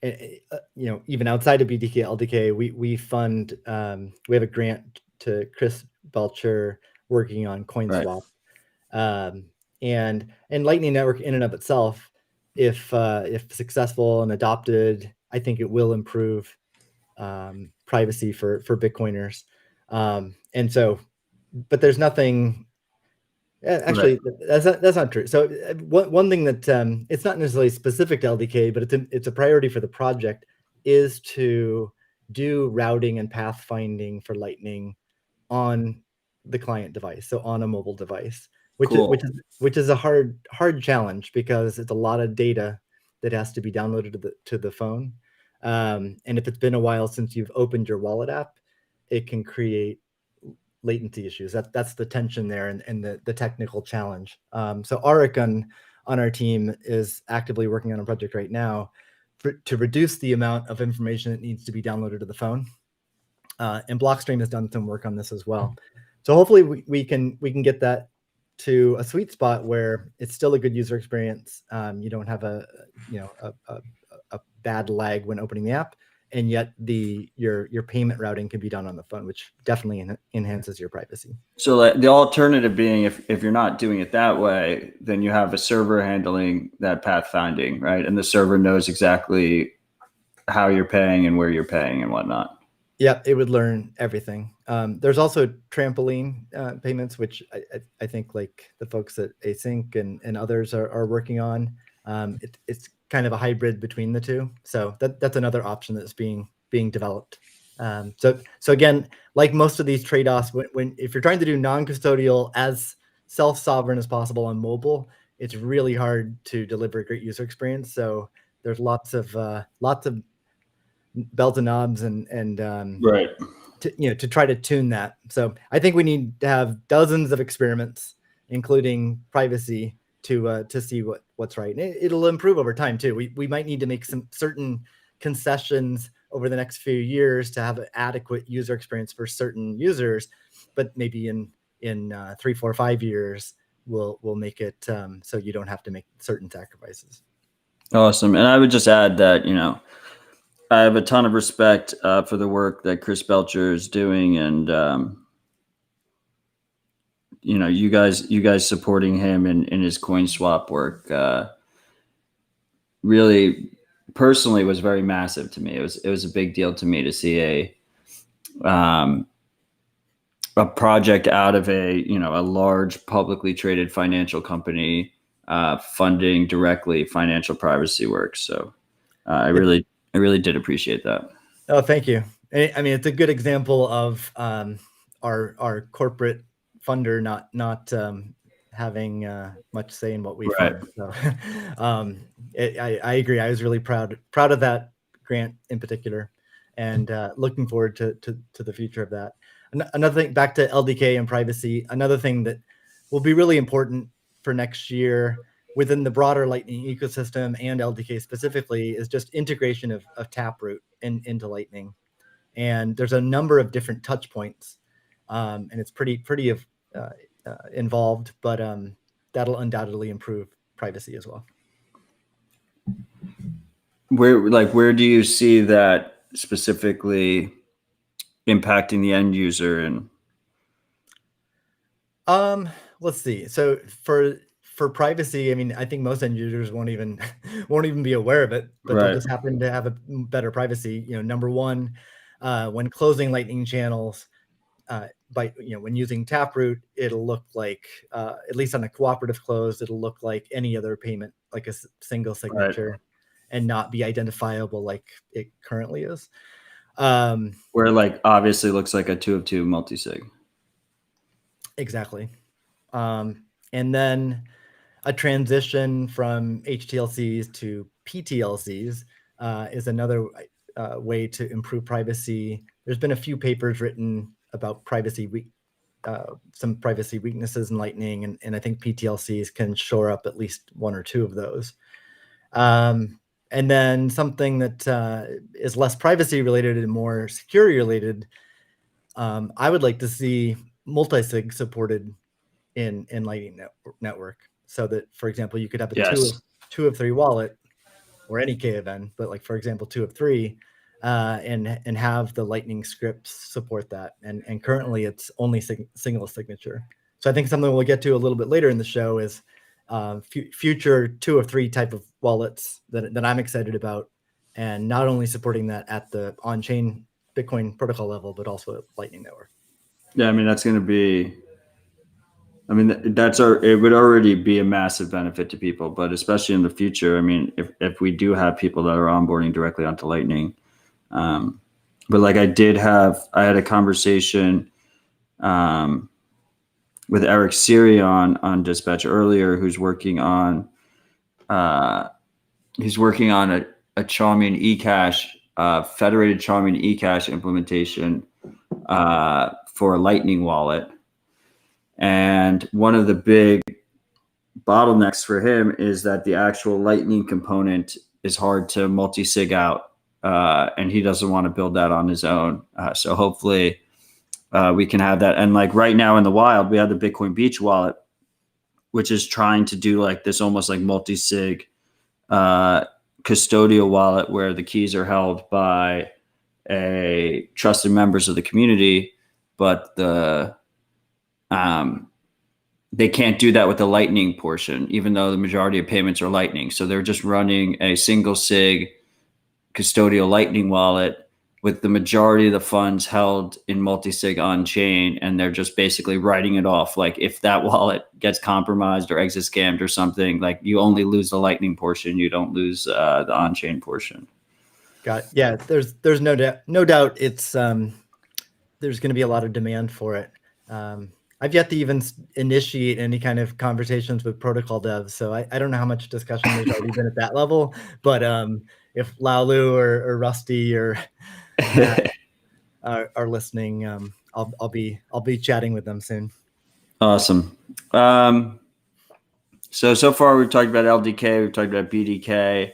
S4: Even outside of BDK, LDK, we fund. We have a grant to Chris Belcher working on CoinSwap, and Lightning Network in and of itself, if successful and adopted, I think it will improve privacy for Bitcoiners. And so, but there's nothing. Actually, that's not true. So one thing that it's not necessarily specific to LDK, but it's a priority for the project is to do routing and pathfinding for Lightning on the client device, so on a mobile device, which is a hard challenge because it's a lot of data that has to be downloaded to the phone. And if it's been a while since you've opened your wallet app, it can create latency issues. That's the tension there and the technical challenge. So Arik on our team is actively working on a project right now to reduce the amount of information that needs to be downloaded to the phone. And Blockstream has done some work on this as well. So hopefully we can get that to a sweet spot where it's still a good user experience. You don't have a bad lag when opening the app, and yet your payment routing can be done on the phone, which definitely enhances your privacy.
S3: So the alternative being, if you're not doing it that way, then you have a server handling that pathfinding, right? And the server knows exactly how you're paying and where you're paying and whatnot.
S4: Yeah, it would learn everything. There's also trampoline payments, which I think like the folks at Async and others are working on. It's kind of a hybrid between the two. So that's another option that's being developed. So again, like most of these trade-offs, when if you're trying to do non-custodial as self-sovereign as possible on mobile, it's really hard to deliver a great user experience. So there's lots of bells and knobs and
S3: Right.
S4: to try to tune that. So I think we need to have dozens of experiments, including privacy, to see what's right. And it'll improve over time too. We might need to make some certain concessions over the next few years to have an adequate user experience for certain users, but maybe in 3, 4, 5 years we'll make it so you don't have to make certain sacrifices.
S3: Awesome. And I would just add that, I have a ton of respect for the work that Chris Belcher is doing, and you guys supporting him in his coin swap work really personally was very massive to me. It was a big deal to me to see a project out of a large publicly traded financial company funding directly financial privacy work. So I really did appreciate that.
S4: Oh, thank you. I mean, it's a good example of our corporate funder not having much say in what we
S3: Right.
S4: fund. So I agree. I was really proud of that grant in particular, and looking forward to the future of that. Another thing, back to LDK and privacy, another thing that will be really important for next year within the broader Lightning ecosystem and LDK specifically is just integration of Taproot into Lightning. And there's a number of different touch points, and it's pretty involved, but that'll undoubtedly improve privacy as well.
S3: Where do you see that specifically impacting the end user? And
S4: let's see. So for privacy, I mean, I think most end users won't even be aware of it, but
S3: Right.
S4: they'll just happen to have a better privacy. Number one, when closing Lightning channels, when using Taproot, it'll look like at least on a cooperative close, it'll look like any other payment, like a single signature, and not be identifiable like it currently is.
S3: Where like obviously looks like a 2 of 2 multi-sig.
S4: Exactly. And then a transition from HTLCs to PTLCs is another way to improve privacy. There's been a few papers written about some privacy weaknesses in Lightning, and I think PTLCs can shore up at least one or two of those. And then something that is less privacy related and more security related, I would like to see multi-sig supported in Lightning Network, so that, for example, you could have a 2 of 3 wallet or any KVN, but like, for example, 2 of 3, and have the Lightning scripts support that. And currently it's only single signature. So I think something we'll get to a little bit later in the show is future 2 of 3 type of wallets that I'm excited about, and not only supporting that at the on-chain Bitcoin protocol level, but also at Lightning Network.
S3: Yeah, I mean, that's going to be, it would already be a massive benefit to people, but especially in the future, I mean, if we do have people that are onboarding directly onto Lightning, but like I had a conversation with Eric Siri on Dispatch earlier, who's working on a Chaumian eCash, federated Chaumian eCash implementation for a Lightning wallet. And one of the big bottlenecks for him is that the actual Lightning component is hard to multi-sig out, and he doesn't want to build that on his own. So hopefully we can have that. And like right now in the wild, we have the Bitcoin Beach wallet, which is trying to do like this almost like multi-sig custodial wallet where the keys are held by a trusted members of the community, but they can't do that with the Lightning portion, even though the majority of payments are Lightning. So they're just running a single sig custodial Lightning wallet with the majority of the funds held in multi-sig on chain, and they're just basically writing it off. Like if that wallet gets compromised or exit scammed or something, like you only lose the Lightning portion, you don't lose the on-chain portion.
S4: Got it. Yeah, there's no doubt it's there's going to be a lot of demand for it. I've yet to even initiate any kind of conversations with protocol devs, so I don't know how much discussion there's already been at that level. But if Laulu or Rusty or Matt are listening, I'll be chatting with them soon.
S3: Awesome. So far we've talked about LDK, we've talked about BDK,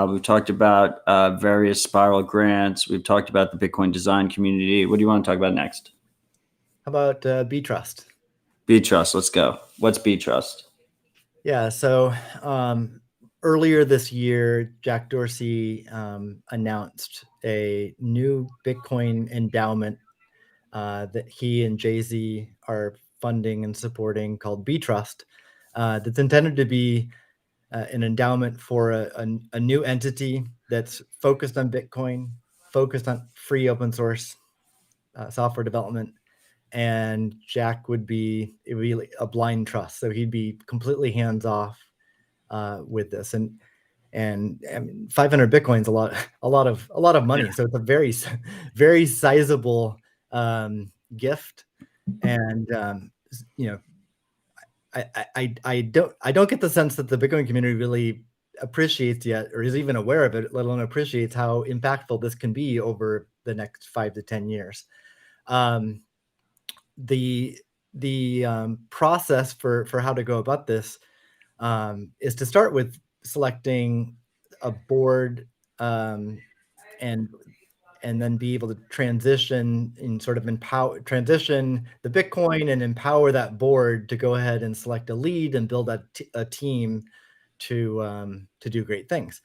S3: we've talked about various Spiral grants, we've talked about the Bitcoin design community. What do you want to talk about next?
S4: How about BTrust?
S3: BTrust, let's go. What's BTrust?
S4: Yeah, so earlier this year, Jack Dorsey announced a new Bitcoin endowment that he and Jay-Z are funding and supporting called BTrust. That's intended to be an endowment for a new entity that's focused on Bitcoin, focused on free open source software development. And Jack would be a blind trust, so he'd be completely hands off with this. And I mean, 500 Bitcoin's a lot of money, so it's a very sizable gift. And you know, I don't get the sense that the Bitcoin community really appreciates yet, or is even aware of it, let alone appreciates how impactful this can be over the next 5 to 10 years. The process for how to go about this is to start with selecting a board and then be able to transition and sort of transition the Bitcoin and empower that board to go ahead and select a lead and build a team to do great things.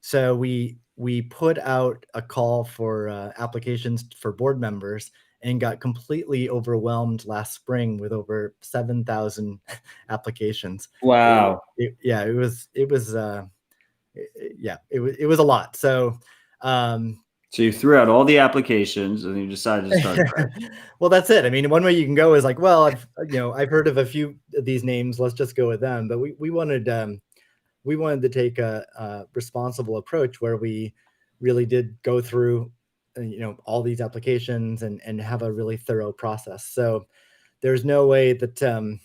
S4: So we put out a call for applications for board members and got completely overwhelmed last spring with over 7,000 applications.
S3: Wow.
S4: It was a lot. So
S3: you threw out all the applications and you decided to start fresh.
S4: Well, that's it. I mean, one way you can go is like, well, I've heard of a few of these names, let's just go with them. But we wanted to take a responsible approach where we really did go through all these applications and have a really thorough process. So there's no way that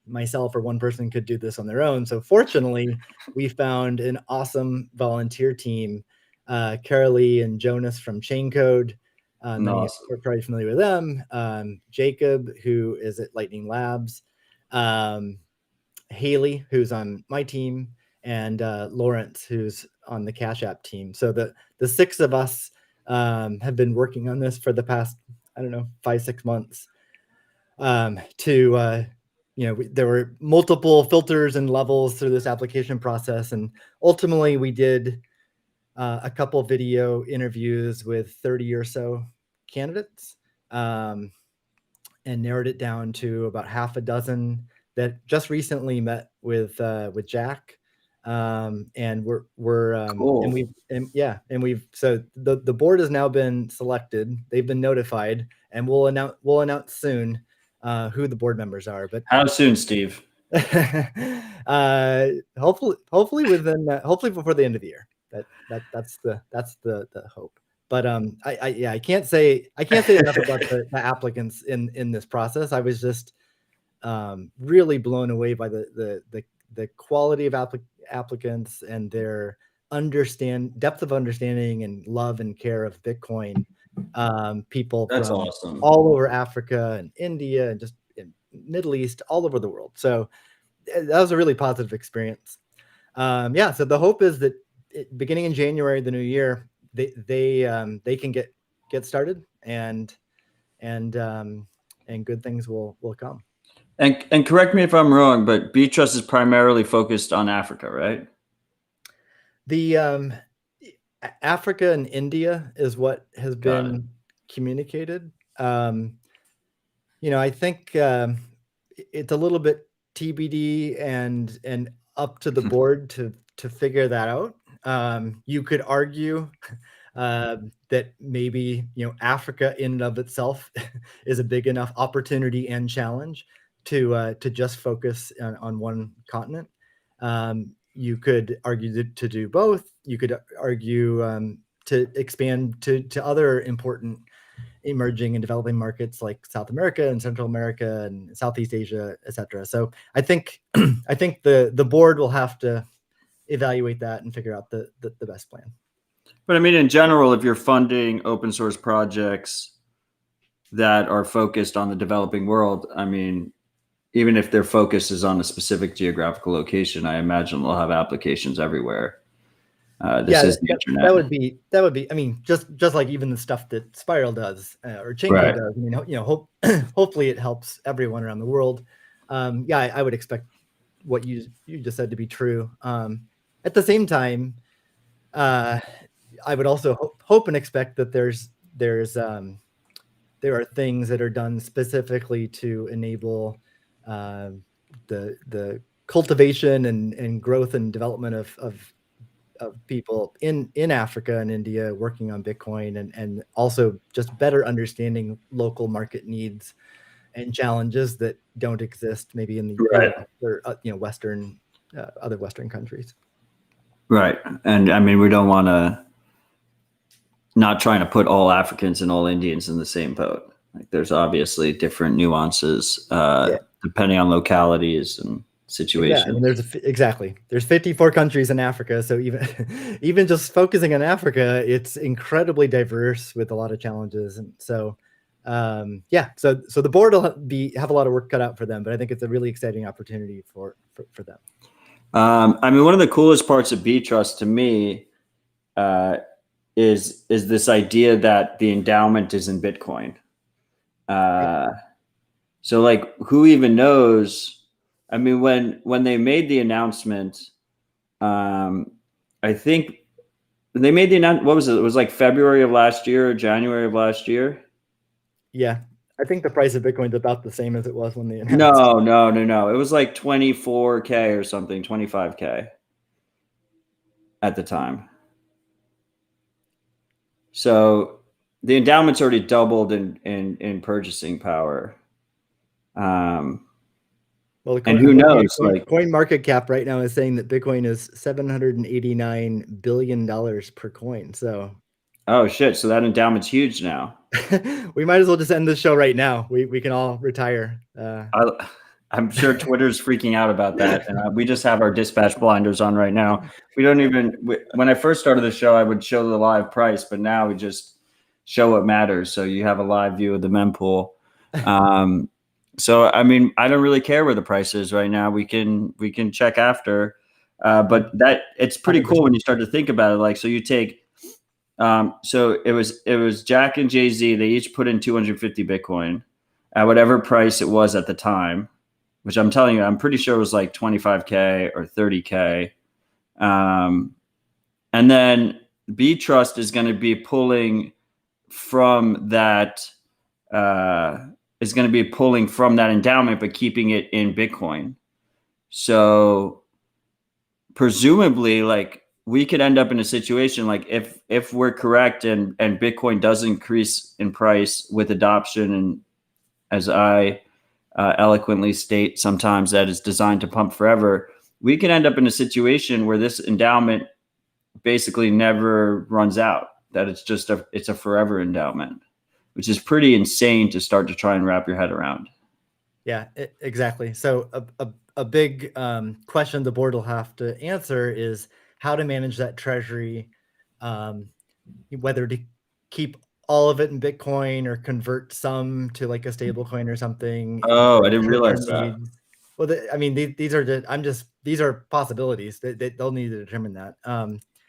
S4: myself or one person could do this on their own. So fortunately, we found an awesome volunteer team, Carolee and Jonas from Chain Code. Many of you are probably familiar with them. Jacob, who is at Lightning Labs, Haley, who's on my team, and Lawrence, who's on the Cash App team. So the 6 of us have been working on this for the past, 5-6 months. There were multiple filters and levels through this application process, and ultimately we did a couple video interviews with 30 or so candidates, and narrowed it down to about half a dozen that just recently met with Jack, and we're
S3: cool.
S4: So the board has now been selected. They've been notified, and we'll announce soon who the board members are. But
S3: how soon, Steve?
S4: Hopefully before the end of the year. That's the hope. But I can't say enough about the applicants in this process. I was just really blown away by the quality of applicants and their depth of understanding and love and care of Bitcoin. People
S3: That's
S4: from
S3: awesome.
S4: all over Africa and India and just in Middle East, all over the world. So that was a really positive experience. So the hope is that beginning in January, the new year, they can get started and good things will come.
S3: And correct me if I'm wrong, but BTrust is primarily focused on Africa, right?
S4: The Africa and India is what has been communicated. I think it's a little bit TBD and up to the board to figure that out. You could argue that maybe Africa in and of itself is a big enough opportunity and challenge to just focus on one continent. You could argue to do both. You could argue to expand to other important emerging and developing markets like South America and Central America and Southeast Asia, etc. So I think I think the board will have to evaluate that and figure out the best plan.
S3: But I mean, in general, if you're funding open source projects that are focused on the developing world, I mean, even if their focus is on a specific geographical location, I imagine they'll have applications everywhere. This is the internet.
S4: That would be. I mean, just like even the stuff that Spiral does or Chingo
S3: Right.
S4: does. I mean, hopefully it helps everyone around the world. I would expect what you just said to be true. At the same time, I would also hope and expect that there are things that are done specifically to enable the cultivation and growth and development of people in Africa and India working on Bitcoin, and also just better understanding local market needs and challenges that don't exist maybe in the
S3: Right.
S4: or Western other Western countries.
S3: Right. And I mean, we don't want to not trying to put all Africans and all Indians in the same boat. Like, there's obviously different nuances depending on localities and situations.
S4: Yeah, I mean, there's 54 countries in Africa, so even just focusing on Africa, it's incredibly diverse with a lot of challenges. And so so the board will have a lot of work cut out for them, but I think it's a really exciting opportunity for them.
S3: I mean, one of the coolest parts of B-Trust to me is this idea that the endowment is in Bitcoin. So like, who even knows? I mean, when they made the announcement, I think they made the announcement. What was it? It was like February of last year or January of last year.
S4: Yeah, I think the price of Bitcoin is about the same as it was when they announced.
S3: No. It was like 24K or something, 25K at the time. So the endowment's already doubled in purchasing power.
S4: Well,
S3: and who knows?
S4: Coin market cap right now is saying that Bitcoin is $789 billion per coin. So,
S3: oh shit! So that endowment's huge now.
S4: We might as well just end this show right now. We can all retire.
S3: I'm sure Twitter's freaking out about that, and we just have our dispatch blinders on right now. We don't even. When I first started the show, I would show the live price, but now we just show what matters. So you have a live view of the mempool. So I mean, I don't really care where the price is right now. We can check after, but that it's pretty cool when you start to think about it. Like, so you take, so it was Jack and Jay-Z. They each put in 250 Bitcoin at whatever price it was at the time, which I'm telling you, I'm pretty sure it was like 25K or 30K. And then B-Trust is going to be pulling from that. Is going to be pulling from that endowment, but keeping it in Bitcoin. So presumably, like, we could end up in a situation like if we're correct and Bitcoin does increase in price with adoption, and as I eloquently state sometimes, that is designed to pump forever, we can end up in a situation where this endowment basically never runs out, that it's just it's a forever endowment, which is pretty insane to start to try and wrap your head around.
S4: Yeah, exactly. So a big question the board will have to answer is how to manage that treasury, whether to keep all of it in Bitcoin or convert some to like a stable coin or something.
S3: Oh, I didn't realize that.
S4: Well, I mean, these are possibilities. They'll need to determine that.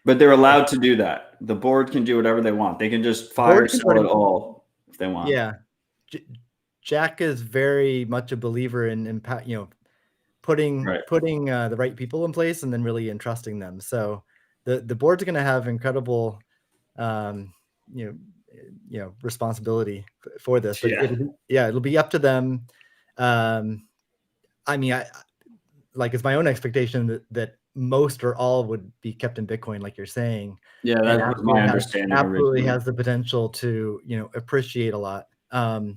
S3: But they're allowed to do that. The board can do whatever they want. They can just fire sell it all if they want.
S4: Yeah. Jack is very much a believer in putting the right people in place and then really entrusting them. So the board's going to have incredible responsibility for this. But it'll be up to them. I mean, it's my own expectation that most or all would be kept in Bitcoin, like you're saying.
S3: Yeah,
S4: And
S3: that was my understanding
S4: absolutely
S3: originally.
S4: has the potential to, appreciate a lot. But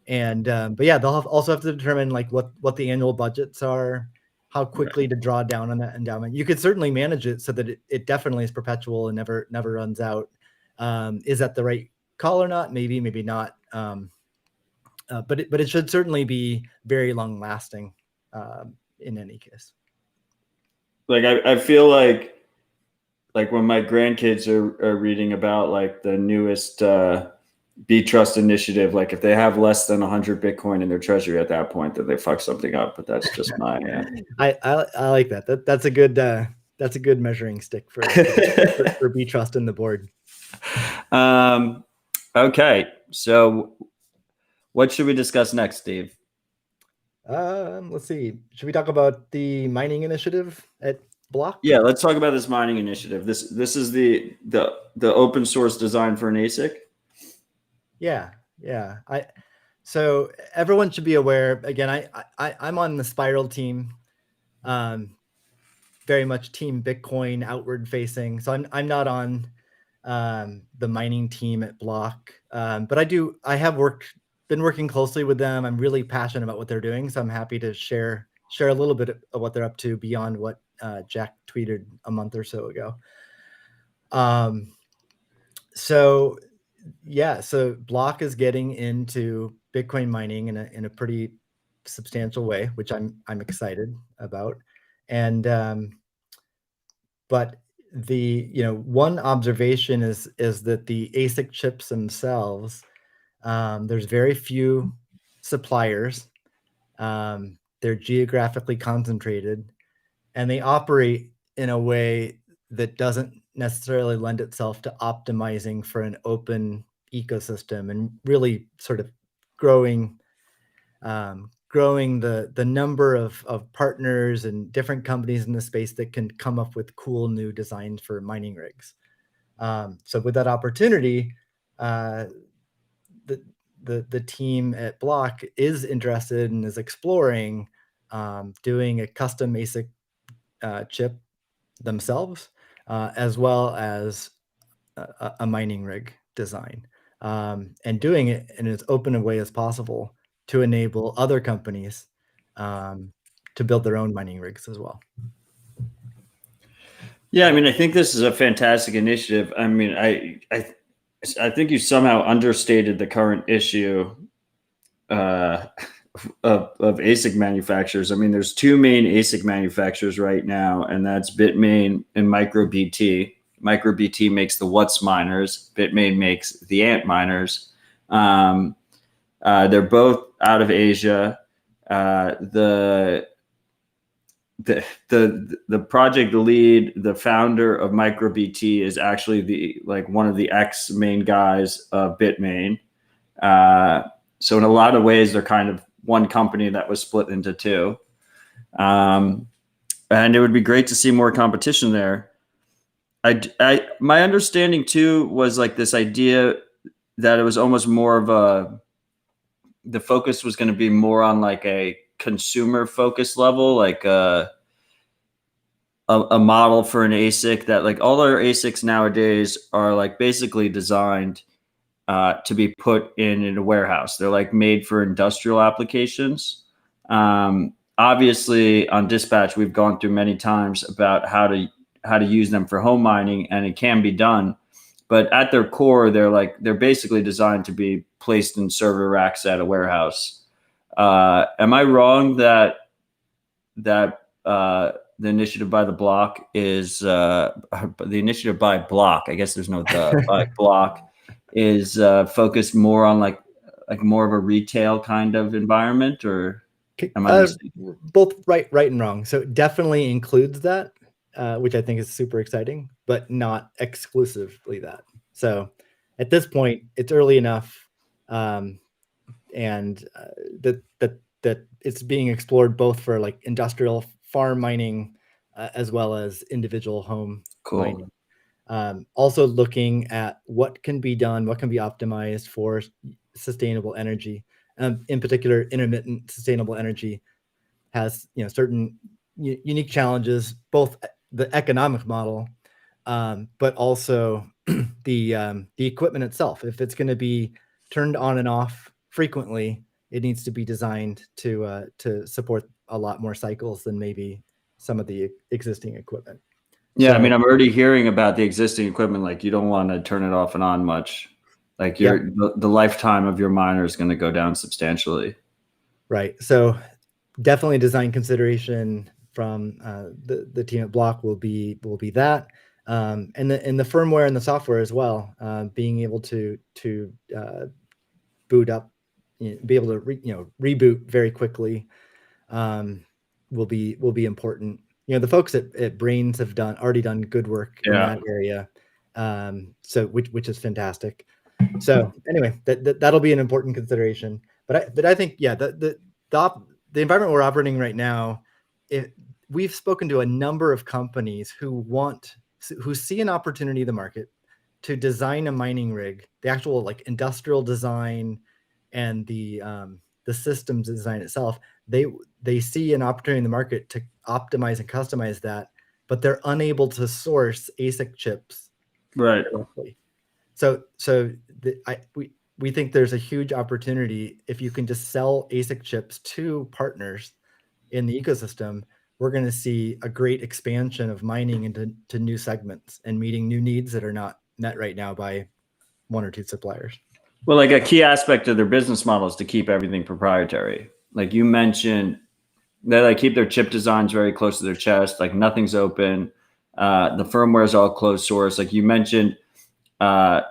S4: yeah, they'll also have to determine like what the annual budgets are, how quickly to draw down on that endowment. You could certainly manage it so that it definitely is perpetual and never runs out. Is that the right call or not? Maybe not. But it should certainly be very long lasting in any case.
S3: Like I feel like when my grandkids are reading about like the newest B Trust initiative, like if they have less than 100 Bitcoin in their treasury at that point, then they fuck something up. But that's just my.
S4: I like that. That's a good measuring stick for B Trust in the board.
S3: Okay, so what should we discuss next, Steve?
S4: Let's see. Should we talk about the mining initiative at Block?
S3: Yeah, let's talk about this mining initiative. This is the open source design for an ASIC.
S4: Yeah. So everyone should be aware. Again, I'm on the Spiral team, very much team Bitcoin, outward facing. So I'm not on the mining team at Block, but I have been working closely with them. I'm really passionate about what they're doing, so I'm happy to share a little bit of what they're up to beyond what Jack tweeted a month or so ago. So Block is getting into Bitcoin mining in a pretty substantial way, which I'm excited about. And but the one observation is that the ASIC chips themselves, there's very few suppliers. They're geographically concentrated, and they operate in a way that doesn't necessarily lend itself to optimizing for an open ecosystem and really sort of growing the number of partners and different companies in the space that can come up with cool new designs for mining rigs. So with that opportunity, the team at Block is interested and is exploring doing a custom ASIC chip themselves, as well as a mining rig design, and doing it in as open a way as possible to enable other companies to build their own mining rigs as well.
S3: Yeah, I mean, I think this is a fantastic initiative. I mean, I think you somehow understated the current issue of ASIC manufacturers. I mean, there's two main ASIC manufacturers right now, and that's Bitmain and MicroBT. MicroBT makes the What's miners. Bitmain makes the Ant miners. They're both out of Asia. The project lead, the founder of MicroBT, is actually one of the ex main guys of Bitmain. So in a lot of ways, they're kind of one company that was split into two. And it would be great to see more competition there. My understanding too was like this idea that it was almost more of the focus was going to be more on like a consumer focus level, like a model for an ASIC that like all our ASICs nowadays are like basically designed to be put in a warehouse. They're like made for industrial applications. Obviously on Dispatch, we've gone through many times about how to use them for home mining, and it can be done. But at their core, they're basically designed to be placed in server racks at a warehouse. Am I wrong that the initiative by the Block is the initiative by Block? I guess there's no by Block is focused more on like more of a retail kind of environment, or am I mistaken?
S4: Both right and wrong. So it definitely includes that, which I think is super exciting, but not exclusively that. So at this point, it's early enough, and that it's being explored both for like industrial farm mining as well as individual home mining. Also looking at what can be done, what can be optimized for sustainable energy. In particular, intermittent sustainable energy has certain unique challenges, both the economic model, but also the equipment itself. If it's going to be turned on and off frequently, it needs to be designed to support a lot more cycles than maybe some of the existing equipment.
S3: Yeah, I
S4: So-
S3: mean, I'm already hearing about the existing equipment. Like, you don't want to turn it off and on much. Like, the lifetime of your miner is going to go down substantially.
S4: Right. So definitely design consideration from the team at Block will be that, and the firmware and the software as well. Being able to boot up, be able to reboot very quickly, will be important. The folks at Brains have already done good work in that area, so which is fantastic. So anyway, that'll be an important consideration. But I think the environment we're operating right now, we've spoken to a number of companies who see an opportunity in the market to design a mining rig, the actual like industrial design and the systems design itself. They see an opportunity in the market to optimize and customize that, but they're unable to source ASIC chips
S3: Right.
S4: directly. So we think there's a huge opportunity if you can just sell ASIC chips to partners in the ecosystem. We're going to see a great expansion of mining into new segments and meeting new needs that are not met right now by one or two suppliers.
S3: Well, like a key aspect of their business model is to keep everything proprietary. Like you mentioned, they like keep their chip designs very close to their chest. Like nothing's open. The firmware is all closed source. Like you mentioned,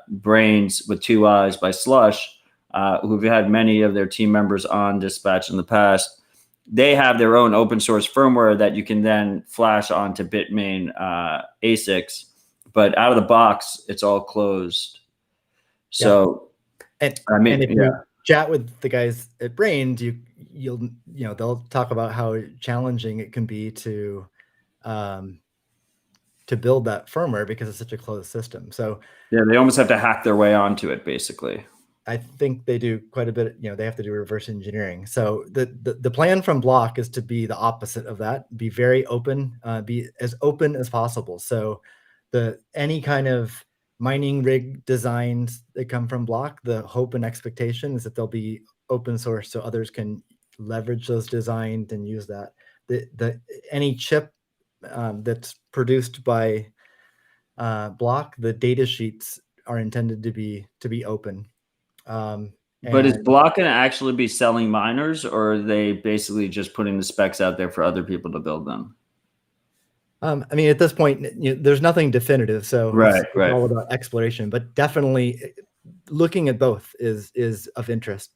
S3: Brains with 2 Eyes by Slush, who've had many of their team members on Dispatch in the past. They have their own open source firmware that you can then flash onto Bitmain ASICs, but out of the box, it's all closed. So,
S4: and if you chat with the guys at Brains, they'll talk about how challenging it can be to build that firmware because it's such a closed system. So
S3: yeah, they almost have to hack their way onto it, basically.
S4: I think they do quite a bit. They have to do reverse engineering. So the plan from Block is to be the opposite of that. Be very open. Be as open as possible. So any kind of mining rig designs that come from Block, the hope and expectation is that they'll be open source so others can leverage those designs and use that. Any chip that's produced by Block, the data sheets are intended to be open.
S3: But is Block going to actually be selling miners, or are they basically just putting the specs out there for other people to build them?
S4: I mean, at this point, there's nothing definitive, so it's all about exploration. But definitely, looking at both is of interest.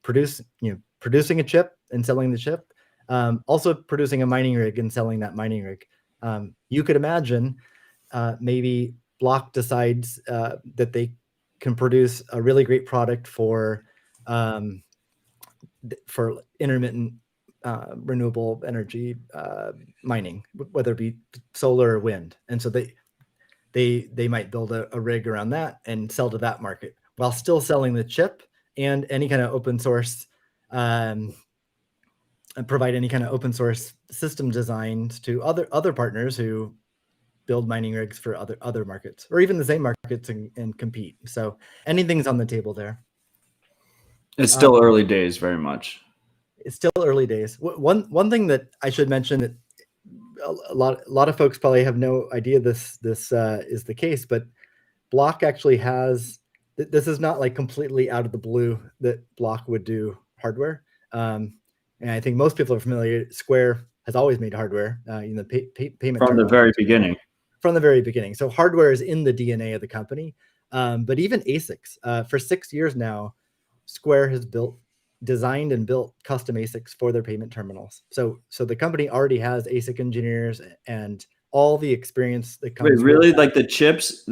S4: Producing a chip and selling the chip, also producing a mining rig and selling that mining rig. You could imagine maybe Block decides that they can produce a really great product for intermittent renewable energy mining, whether it be solar or wind. And so they might build a rig around that and sell to that market while still selling the chip and any kind of open source, and provide any kind of open source system designs to other partners who build mining rigs for other markets, or even the same markets and compete. So anything's on the table there.
S3: It's still early days, very much.
S4: It's still early days. One thing that I should mention that a lot of folks probably have no idea this is the case, but Block actually has. This is not like completely out of the blue that Block would do hardware. And I think most people are familiar. Square has always made hardware. Payment
S3: from the very beginning.
S4: From the very beginning. So hardware is in the DNA of the company. But even ASICs, for 6 years now, Square has designed and built custom ASICs for their payment terminals. So the company already has ASIC engineers and all the experience that comes.
S3: Wait, really? Like the chips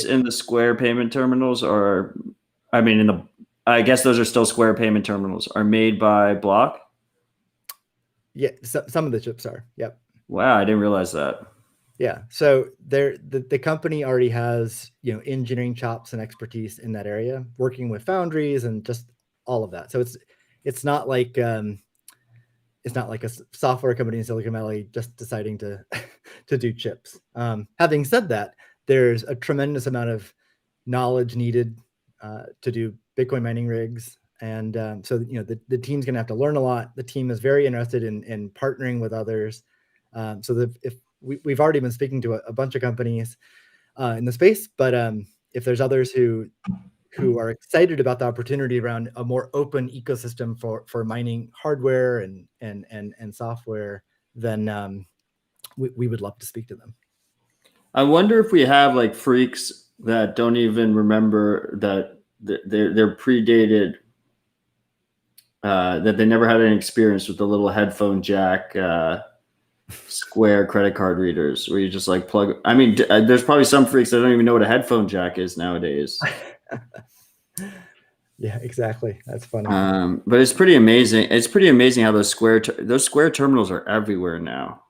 S3: in the Square payment terminals are, I mean, I guess those are still Square payment terminals, are made by Block?
S4: Yeah, some of the chips are. Yep.
S3: Wow, I didn't realize that.
S4: Yeah, so the company already has engineering chops and expertise in that area, working with foundries and just all of that. So it's not like it's not like a software company in Silicon Valley just deciding to to do chips. Having said that, there's a tremendous amount of knowledge needed to do Bitcoin mining rigs. And so, the team's going to have to learn a lot. The team is very interested in partnering with others. So that if we've already been speaking to a bunch of companies in the space, but if there's others who are excited about the opportunity around a more open ecosystem for mining hardware and software, then we would love to speak to them.
S3: I wonder if we have like freaks that don't even remember that they're predated, that they never had any experience with the little headphone jack Square credit card readers where you just like plug. I mean, there's probably some freaks that don't even know what a headphone jack is nowadays.
S4: Yeah, exactly. That's funny.
S3: But it's pretty amazing. It's pretty amazing how those Square terminals are everywhere now.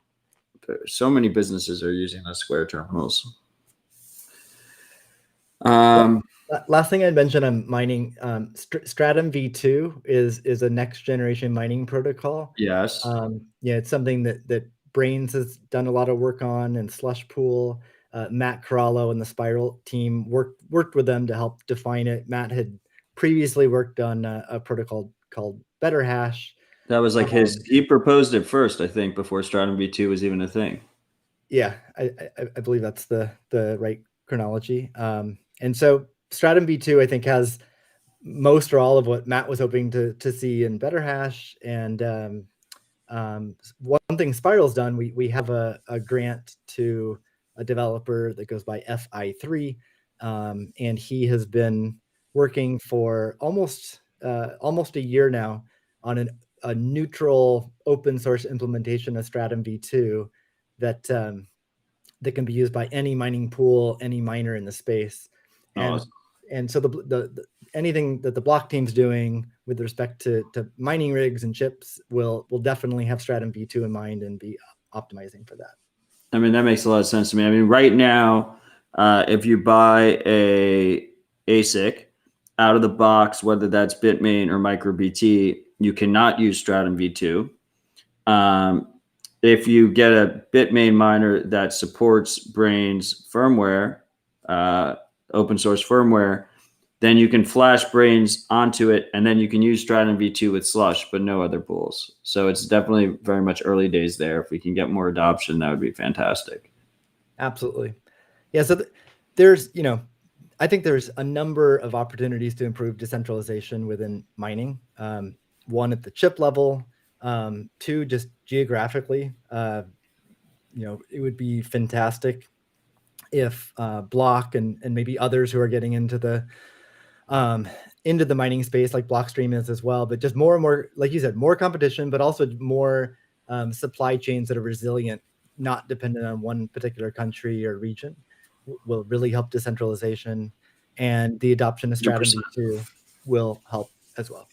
S3: So many businesses are using those Square terminals.
S4: Last thing I'd mention on mining, Stratum V2 is a next generation mining protocol.
S3: Yes.
S4: It's something that Brains has done a lot of work on, and Slushpool. Matt Corallo and the Spiral team worked with them to help define it. Matt had previously worked on a protocol called Better Hash.
S3: That was like he proposed it first, I think, before Stratum V2 was even a thing.
S4: Yeah, I believe that's the right chronology. And so Stratum V2, I think, has most or all of what Matt was hoping to see in Better Hash. And one thing Spiral's done, we have a grant to a developer that goes by FI3, and he has been working for almost a year now on a neutral open source implementation of Stratum V2 that can be used by any mining pool, any miner in the space. And so the anything that the block team's doing with respect to mining rigs and chips will definitely have Stratum V2 in mind and be optimizing for that.
S3: I mean, that makes a lot of sense to me. I mean, right now, if you buy a ASIC out of the box, whether that's Bitmain or MicroBT, you cannot use Stratum V2. If you get a Bitmain miner that supports Brains firmware, open source firmware, then you can flash Brains onto it, and then you can use Stratum V2 with Slush, but no other pools. So it's definitely very much early days there. If we can get more adoption, that would be fantastic.
S4: Absolutely. Yeah, so there's, I think there's a number of opportunities to improve decentralization within mining. One, at the chip level. Two, just geographically. It would be fantastic if Block and maybe others who are getting into the mining space, like Blockstream is as well, but just more and more, like you said, more competition, but also more supply chains that are resilient, not dependent on one particular country or region, will really help decentralization, and the adoption of Stratum V2 will help as well.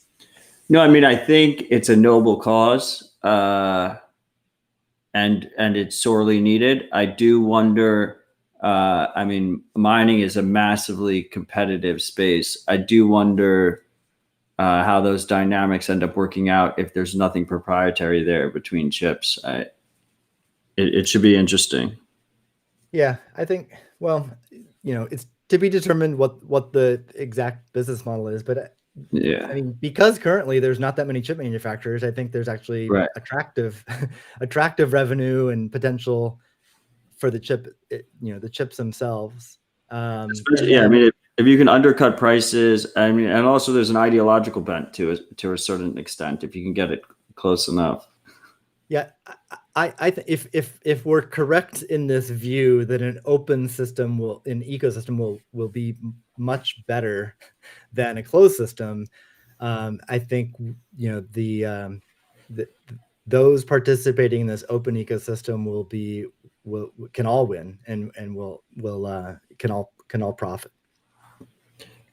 S3: No, I mean, I think it's a noble cause, and it's sorely needed. I do wonder. I mean, mining is a massively competitive space. I do wonder how those dynamics end up working out if there's nothing proprietary there between chips. It should be interesting.
S4: Yeah, I think, well, it's to be determined what the exact business model is. But
S3: yeah,
S4: I mean, because currently there's not that many chip manufacturers, I think there's actually attractive revenue and potential for the chip, the chips themselves.
S3: I mean, if you can undercut prices, I mean, and also there's an ideological bent to a certain extent if you can get it close enough.
S4: Yeah, if we're correct in this view that an open system ecosystem will be much better than a closed system, I think those participating in this open ecosystem can all win and can all profit.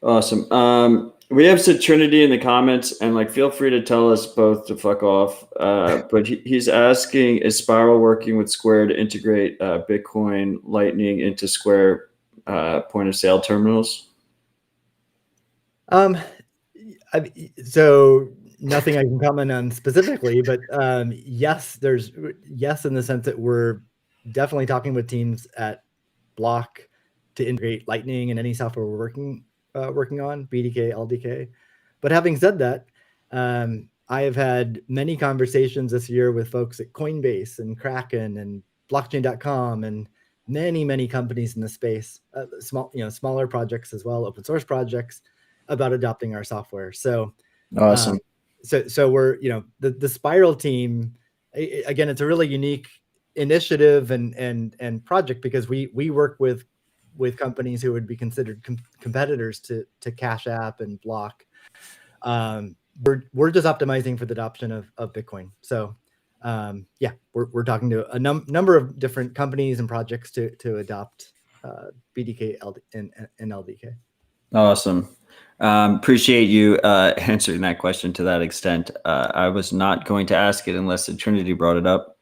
S3: Awesome. We have Trinity in the comments, and feel free to tell us both to fuck off. But he's asking, is Spiral working with Square to integrate Bitcoin Lightning into Square point of sale terminals?
S4: So nothing I can comment on specifically, but yes, yes in the sense that we're definitely talking with teams at Block to integrate Lightning and any software we're working on, BDK, LDK. But having said that, I have had many conversations this year with folks at Coinbase and Kraken and blockchain.com and many companies in the space, smaller projects as well, open source projects, about adopting our software. So
S3: Awesome.
S4: So we're, the Spiral team, again, it's a really unique initiative and project because we work with companies who would be considered competitors to Cash App and Block. We're just optimizing for the adoption of Bitcoin. So yeah, we're talking to a number of different companies and projects to adopt BDK and LDK.
S3: Awesome. Appreciate you answering that question to that extent. I was not going to ask it unless Trinity brought it up,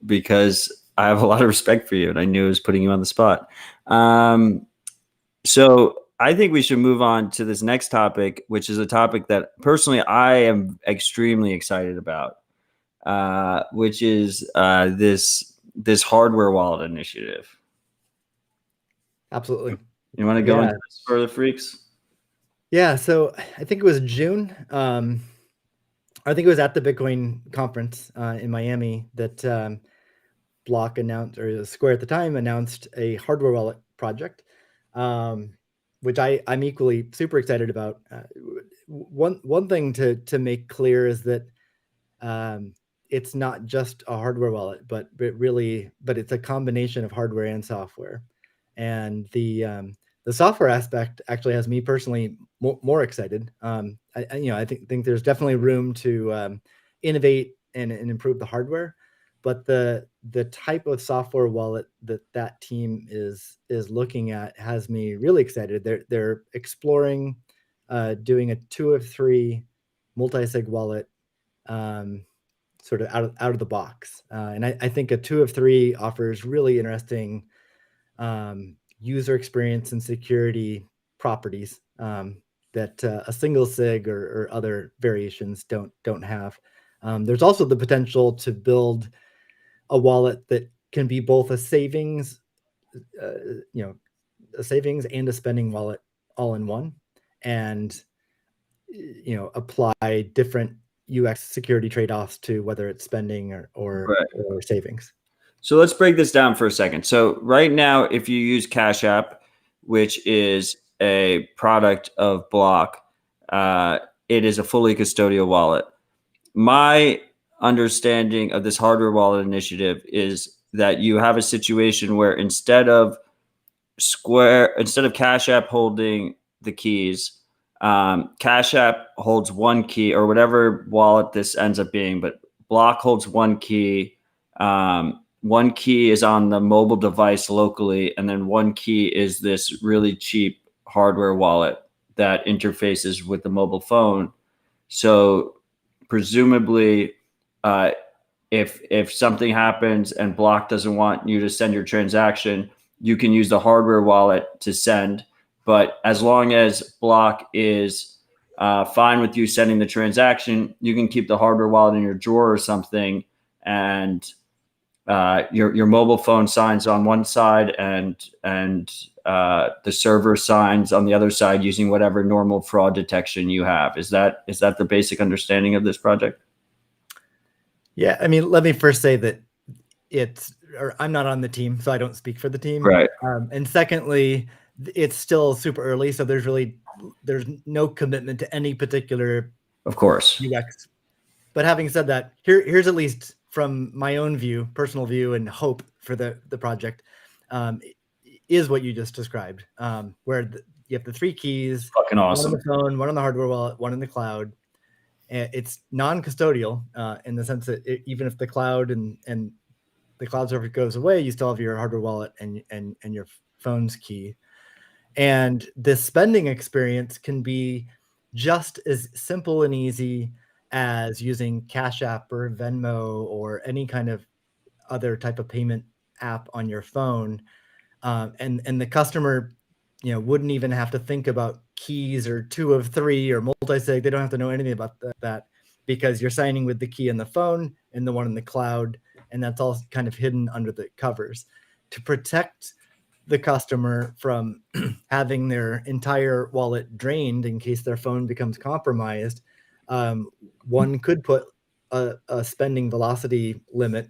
S3: because I have a lot of respect for you, and I knew I was putting you on the spot. So I think we should move on to this next topic, which is a topic that personally I am extremely excited about, which is this hardware wallet initiative.
S4: Absolutely.
S3: You want to go into this for the freaks?
S4: Yeah. So I think it was June. I think it was at the Bitcoin conference in Miami that Block announced, or Square at the time announced, a hardware wallet project, which I'm equally super excited about. One thing to make clear is that it's not just a hardware wallet, but it's a combination of hardware and software. And the software aspect actually has me personally more excited. I think there's definitely room to innovate and improve the hardware, but the type of software wallet that team is looking at has me really excited. They're exploring doing a 2 of 3 multi-sig wallet, sort of out of the box, and I think a 2 of 3 offers really interesting user experience and security properties that a single sig or other variations don't have. There's also the potential to build a wallet that can be both a savings, a savings and a spending wallet all in one, and apply different UX security trade-offs to whether it's spending or savings.
S3: So let's break this down for a second. So right now, if you use Cash App, which is a product of Block, it is a fully custodial wallet. My understanding of this hardware wallet initiative is that you have a situation where instead of Cash App holding the keys, Cash App holds one key, or whatever wallet this ends up being, but Block holds one key. One key is on the mobile device locally, and then one key is this really cheap hardware wallet that interfaces with the mobile phone. So presumably, if something happens and Block doesn't want you to send your transaction, you can use the hardware wallet to send. But as long as Block is fine with you sending the transaction, you can keep the hardware wallet in your drawer or something, and your mobile phone signs on one side and the server signs on the other side using whatever normal fraud detection you have. Is that the basic understanding of this project?
S4: Yeah, I mean, let me first say that I'm not on the team, so I don't speak for the team.
S3: Right.
S4: And secondly, it's still super early, so there's no commitment to any particular,
S3: of course,
S4: UX. But having said that, here's at least from my own view, personal view, and hope for the project, is what you just described, where you have the 3 keys,
S3: fucking awesome.
S4: One on the phone, one on the hardware wallet, one in the cloud. It's non-custodial in the sense that even if the cloud and the cloud server goes away, you still have your hardware wallet and your phone's key. And the spending experience can be just as simple and easy as using Cash App or Venmo or any kind of other type of payment app on your phone. And the customer wouldn't even have to think about keys or 2 of 3 or multi-sig. They don't have to know anything about that because you're signing with the key in the phone and the one in the cloud, and that's all kind of hidden under the covers. To protect the customer from having their entire wallet drained in case their phone becomes compromised, one could put a spending velocity limit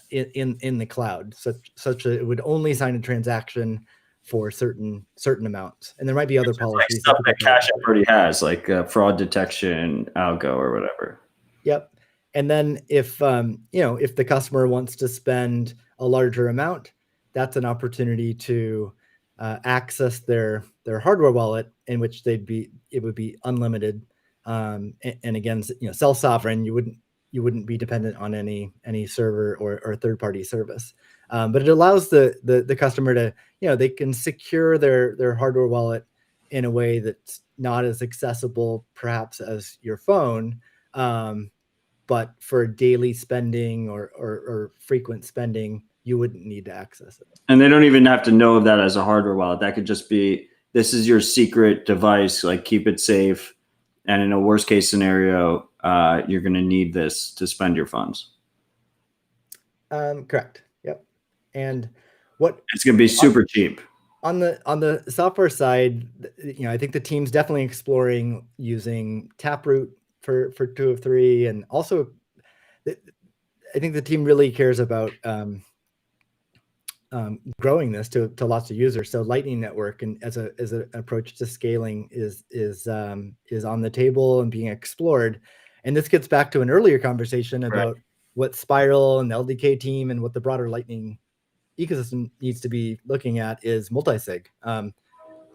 S4: in the cloud, such that it would only sign a transaction for certain amounts, and there might be other policies.
S3: Like stuff that Cash App already has, like fraud detection, algo, or whatever.
S4: Yep. And then if if the customer wants to spend a larger amount, that's an opportunity to access their hardware wallet, in which it would be unlimited, and again, self-sovereign. You wouldn't be dependent on any server or third-party service, but it allows the customer to they can secure their hardware wallet in a way that's not as accessible perhaps as your phone, but for daily spending or frequent spending, you wouldn't need to access it.
S3: And they don't even have to know of that as a hardware wallet. That could just be, this is your secret device, like keep it safe. And in a worst case scenario, you're going to need this to spend your funds.
S4: Correct. Yep. And
S3: it's going to be super cheap.
S4: On the software side, I think the team's definitely exploring using Taproot for 2 of 3, and also I think the team really cares about growing this to lots of users. So Lightning Network, and as an approach to scaling, is on the table and being explored. And this gets back to an earlier conversation about what Spiral and the LDK team and what the broader Lightning ecosystem needs to be looking at is multi-sig,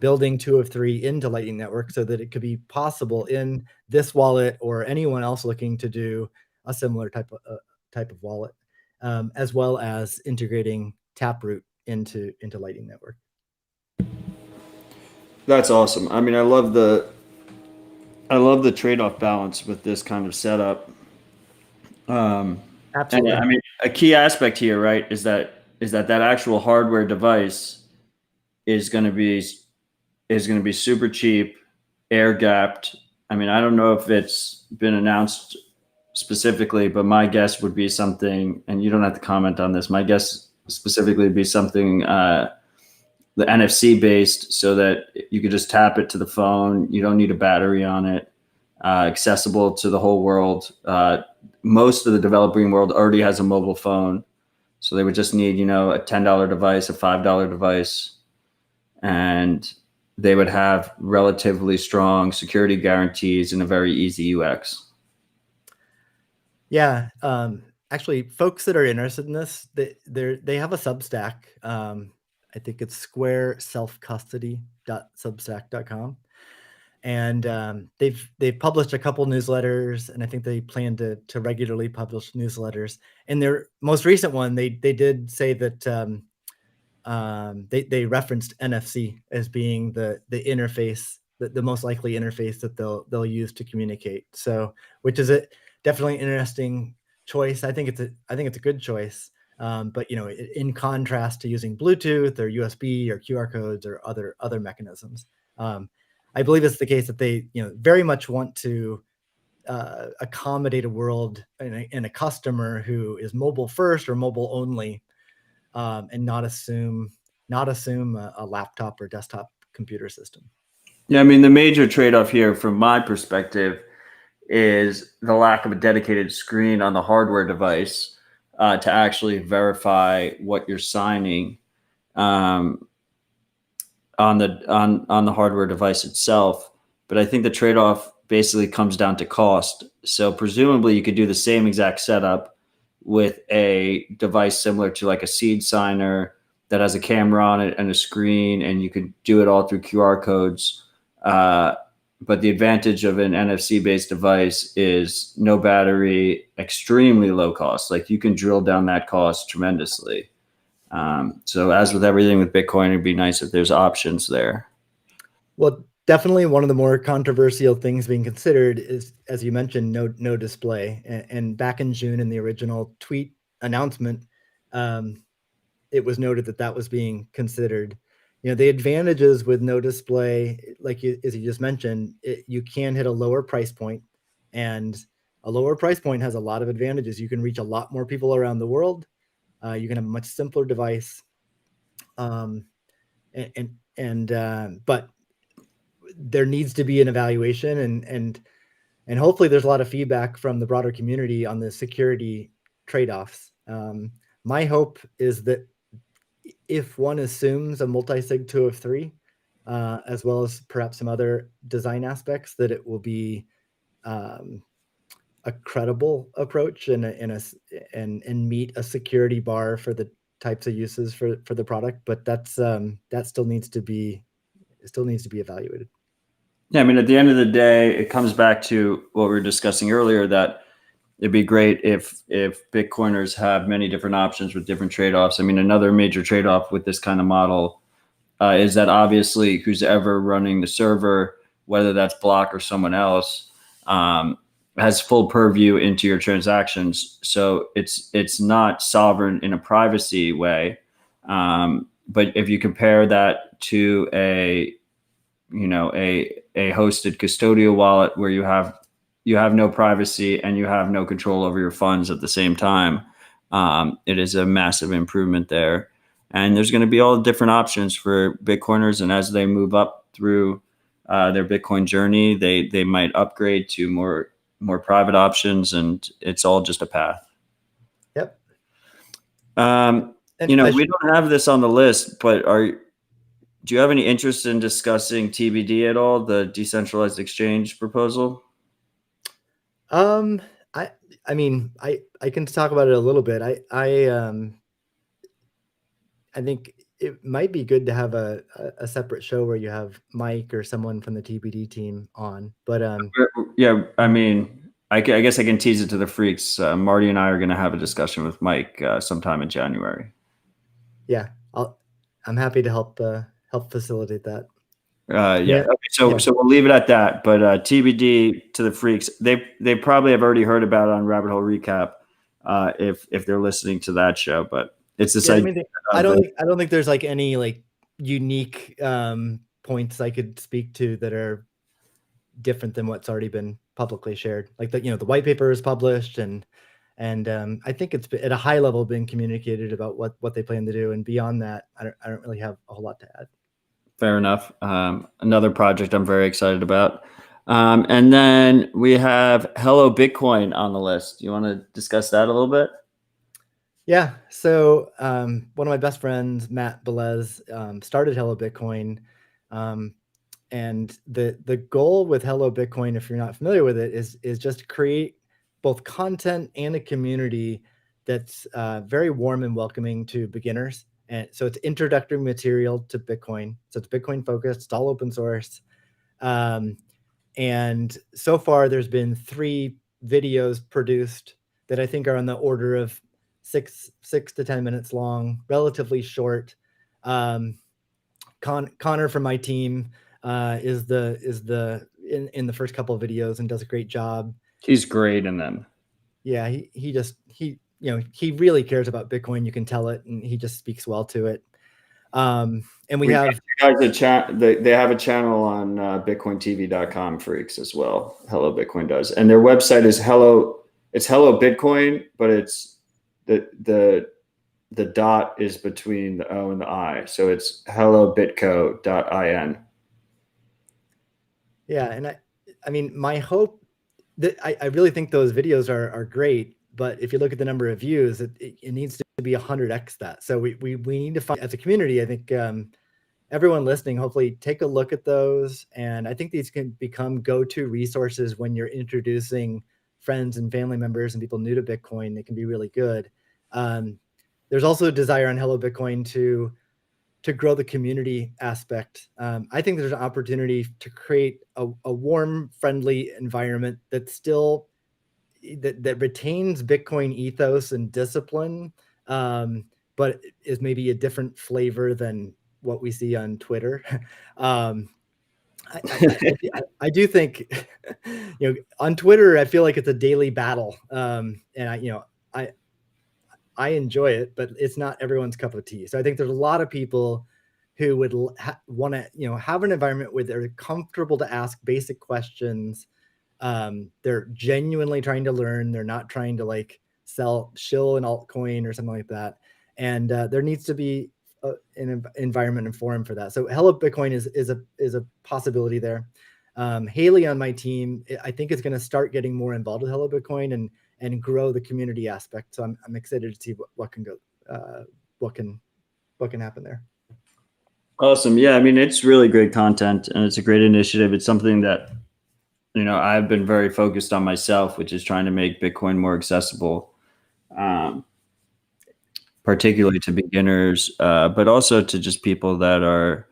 S4: building 2 of 3 into Lightning Network so that it could be possible in this wallet or anyone else looking to do a similar type of wallet, as well as integrating Taproot into Lightning Network.
S3: That's awesome. I mean, I love the trade-off balance with this kind of setup.
S4: Absolutely.
S3: And, I mean, a key aspect here, right, is that actual hardware device is going to be super cheap, air gapped. I mean, I don't know if it's been announced specifically, but my guess would be something, and you don't have to comment on this, my guess specifically would be something the NFC based, so that you could just tap it to the phone. You don't need a battery on it. Accessible to the whole world. Most of the developing world already has a mobile phone, so they would just need a $10 device, a $5 device, and they would have relatively strong security guarantees and a very easy UX.
S4: Yeah. Actually, folks that are interested in this, they have a Substack. I think it's squareselfcustody.substack.com. And they've published a couple newsletters, and I think they plan to regularly publish newsletters. And their most recent one, they did say that they referenced NFC as being the interface, the most likely interface that they'll use to communicate. So, which is definitely an interesting choice. I think it's a good choice. But in contrast to using Bluetooth or USB or QR codes or other mechanisms, I believe it's the case that they very much want to accommodate a world and a customer who is mobile first or mobile only, and not assume a laptop or desktop computer system.
S3: Yeah, I mean, the major trade-off here from my perspective is the lack of a dedicated screen on the hardware device to actually verify what you're signing on the hardware device itself. But I think the trade-off basically comes down to cost. So presumably you could do the same exact setup with a device similar to like a seed signer that has a camera on it and a screen, and you could do it all through QR codes. But the advantage of an NFC-based device is no battery, extremely low cost. Like you can drill down that cost tremendously. So as with everything with Bitcoin, it'd be nice if there's options there.
S4: Well, definitely one of the more controversial things being considered is, as you mentioned, no display. And back in June in the original tweet announcement, it was noted that was being considered. the advantages with no display, as you just mentioned, you can hit a lower price point, and a lower price point has a lot of advantages. You can reach a lot more people around the world. You can have a much simpler device. But there needs to be an evaluation, and hopefully there's a lot of feedback from the broader community on the security trade-offs. My hope is that if one assumes a multi-sig 2 of 3, as well as perhaps some other design aspects, that it will be a credible approach and meet a security bar for the types of uses for the product. But that still needs to be evaluated.
S3: Yeah, I mean, at the end of the day, it comes back to what we were discussing earlier, that it'd be great if Bitcoiners have many different options with different trade-offs. I mean, another major trade-off with this kind of model is that obviously who's ever running the server, whether that's Block or someone else, has full purview into your transactions. So it's not sovereign in a privacy way. But if you compare that to a hosted custodial wallet where you have no privacy and you have no control over your funds at the same time, it is a massive improvement there. And there's going to be all different options for Bitcoiners, and as they move up through their Bitcoin journey, they might upgrade to more private options, and it's all just a path.
S4: Yep.
S3: We don't have this on the list, but do you have any interest in discussing TBD at all, the decentralized exchange proposal?
S4: I mean, I can talk about it a little bit. I think it might be good to have a separate show where you have Mike or someone from the TBD team on. But
S3: yeah, I mean, I guess I can tease it to the freaks. Marty and I are going to have a discussion with Mike sometime in January.
S4: Yeah, I'm happy to help facilitate that.
S3: Yeah. Okay, so we'll leave it at that. But TBD to the freaks, they probably have already heard about it on Rabbit Hole Recap if they're listening to that show. But it's this idea.
S4: I don't think there's like any like unique points I could speak to that are different than what's already been publicly shared. Like the white paper is published, and I think it's at a high level been communicated about what they plan to do. And beyond that, I don't really have a whole lot to add.
S3: Fair enough. Another project I'm very excited about. And then we have Hello Bitcoin on the list. You want to discuss that a little bit?
S4: Yeah. So one of my best friends, Matt Belez, started Hello Bitcoin. And the goal with Hello Bitcoin, if you're not familiar with it, is just to create both content and a community that's very warm and welcoming to beginners. And so it's introductory material to Bitcoin. So it's Bitcoin focused, it's all open source. And so far there's been 3 videos produced that I think are on the order of 6 to 10 minutes long, relatively short. Connor from my team is in the first couple of videos and does a great job.
S3: He's great in them.
S4: Yeah, he really cares about Bitcoin. You can tell it, and he just speaks well to it. And we have
S3: guys they have a channel on bitcointv.com freaks as well. Hello Bitcoin does, and their website is Hello Bitcoin, but it's the dot is between the O and the I, so it's hellobitco.in.
S4: Yeah, and I mean, my hope that I really think those videos are great. But if you look at the number of views, it needs to be 100x that. So we need to find, as a community, I think everyone listening, hopefully take a look at those. And I think these can become go-to resources when you're introducing friends and family members and people new to Bitcoin. They can be really good. There's also a desire on Hello Bitcoin to grow the community aspect. I think there's an opportunity to create a warm, friendly environment that's still that retains Bitcoin ethos and discipline, but is maybe a different flavor than what we see on Twitter. I do think, on Twitter, I feel like it's a daily battle, and I enjoy it, but it's not everyone's cup of tea. So I think there's a lot of people who would want to, have an environment where they're comfortable to ask basic questions. They're genuinely trying to learn. They're not trying to like shill an altcoin or something like that. And there needs to be an environment and forum for that. So Hello Bitcoin is a possibility there. Haley on my team, I think, is going to start getting more involved with Hello Bitcoin and grow the community aspect. So I'm excited to see what can go, what can happen there.
S3: Awesome. Yeah, I mean, it's really great content and it's a great initiative. It's something that, I've been very focused on myself, which is trying to make Bitcoin more accessible, particularly to beginners, but also to just people that are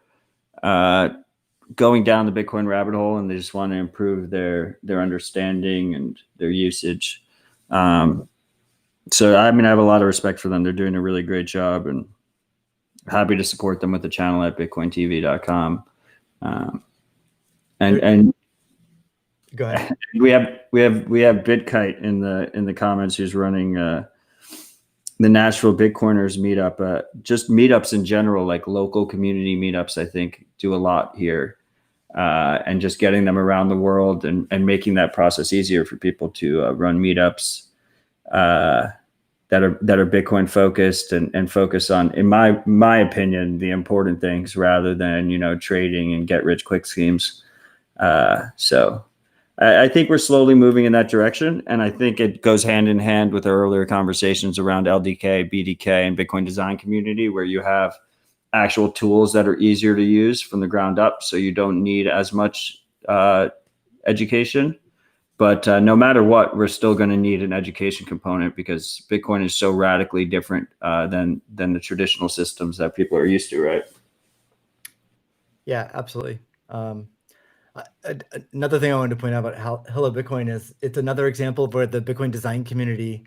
S3: going down the Bitcoin rabbit hole and they just want to improve their understanding and their usage. So, I mean, I have a lot of respect for them. They're doing a really great job, and happy to support them with the channel at bitcointv.com. And
S4: go ahead.
S3: We have BitKite in the comments, who's running the Nashville Bitcoiners meetup. Just meetups in general, like local community meetups, I think do a lot here, and just getting them around the world and making that process easier for people to run meetups that are Bitcoin focused and focus on, in my opinion, the important things rather than trading and get rich quick schemes. So I think we're slowly moving in that direction, and I think it goes hand in hand with our earlier conversations around LDK, BDK, and Bitcoin design community, where you have actual tools that are easier to use from the ground up, so you don't need as much education. But no matter what, we're still going to need an education component, because Bitcoin is so radically different than the traditional systems that people are used to, right?
S4: Yeah, absolutely. Another thing I wanted to point out about Hello Bitcoin is it's another example of where the Bitcoin design community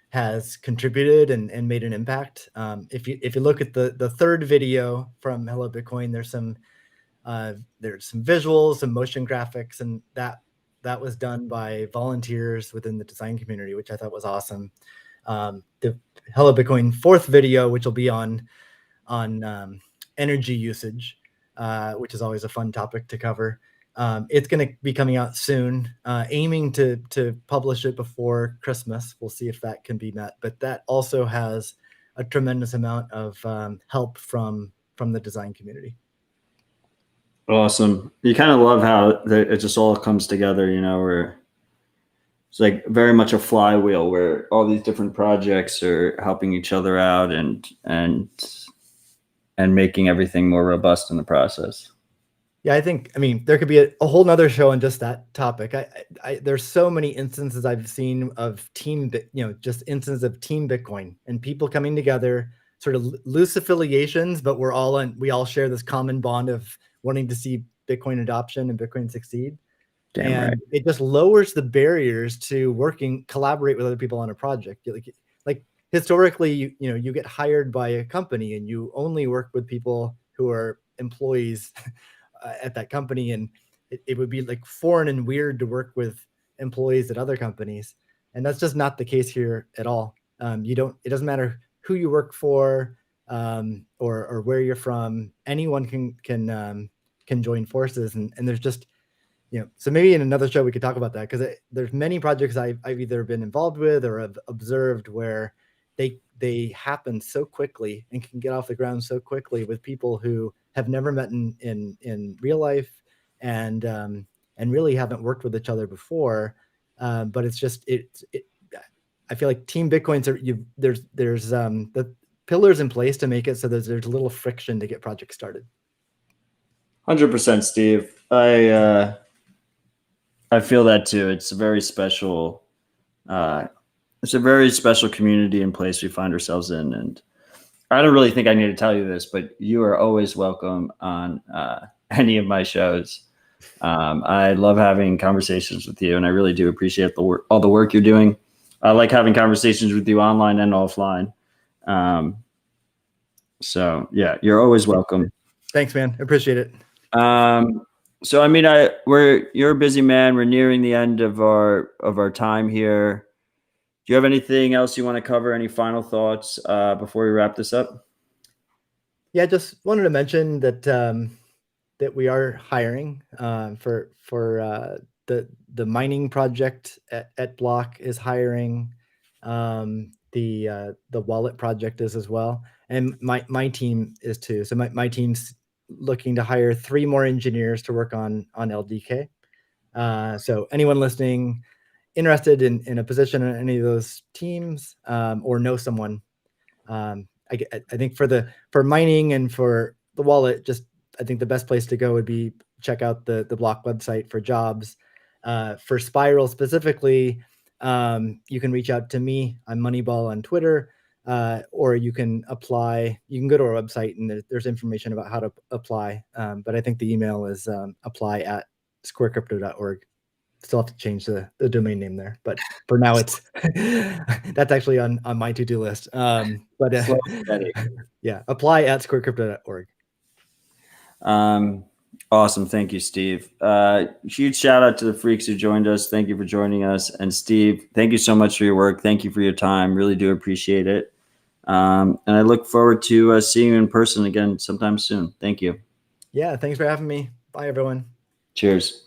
S4: has contributed and made an impact. If you look at the third video from Hello Bitcoin, there's some visuals, some motion graphics, and that was done by volunteers within the design community, which I thought was awesome. The Hello Bitcoin fourth video, which will be on energy usage, which is always a fun topic to cover. It's going to be coming out soon, aiming to publish it before Christmas. We'll see if that can be met, but that also has a tremendous amount of help from the design community.
S3: Awesome. You kind of love how it just all comes together, where it's like very much a flywheel where all these different projects are helping each other out and making everything more robust in the process.
S4: Yeah, I mean, there could be a whole nother show on just that topic. There's so many instances I've seen of just instances of team Bitcoin and people coming together, sort of loose affiliations, but we all share this common bond of wanting to see Bitcoin adoption and Bitcoin succeed.
S3: Damn right.
S4: It just lowers the barriers to collaborate with other people on a project. Like historically, you get hired by a company and you only work with people who are employees at that company, and it would be like foreign and weird to work with employees at other companies, and that's just not the case here at all. It doesn't matter who you work for or where you're from. Anyone can join forces, and there's just so maybe in another show we could talk about that, because there's many projects I've either been involved with or have observed where they happen so quickly and can get off the ground so quickly with people who have never met in real life and really haven't worked with each other before. But it's just I feel like Team Bitcoins there's the pillars in place to make it so there's a little friction to get projects started.
S3: 100%, Steve. I feel that too. It's a very special community and place we find ourselves in, and I don't really think I need to tell you this, but you are always welcome on any of my shows. I love having conversations with you, and I really do appreciate all the work you're doing. I like having conversations with you online and offline. So yeah, you're always welcome.
S4: Thanks, man. Appreciate it.
S3: So I mean, you're a busy man. We're nearing the end of our time here. Do you have anything else you want to cover? Any final thoughts before we wrap this up?
S4: Yeah, just wanted to mention that that we are hiring for the mining project at Block is hiring. The wallet project is as well, and my team is too. So my team's looking to hire 3 more engineers to work on LDK. So anyone listening interested in a position on any of those teams or know someone, I think for mining and for the wallet, just I think the best place to go would be check out the Block website for jobs. For Spiral specifically, you can reach out to me. I'm Moneyball on Twitter, or you can apply. You can go to our website and there's information about how to apply. But I think the email is apply@squarecrypto.org. Still have to change the domain name there, but for now it's that's actually on my to-do list. But yeah, apply@squarecrypto.org.
S3: Awesome. Thank you, Steve. Huge shout out to the freaks who joined us. Thank you for joining us. And Steve, thank you so much for your work. Thank you for your time. Really do appreciate it. And I look forward to seeing you in person again sometime soon. Thank you.
S4: Yeah, thanks for having me. Bye, everyone.
S3: Cheers.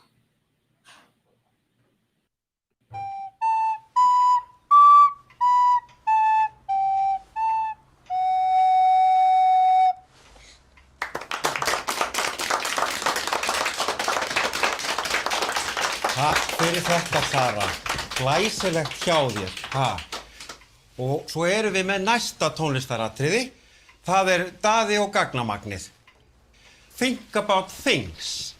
S5: Takk fyrir þetta, Sara. Glæsilegt hjá þér. Ha. Og svo erum við með næsta tónlistaratriði. Það Daði og gagnamagnið. Think about things.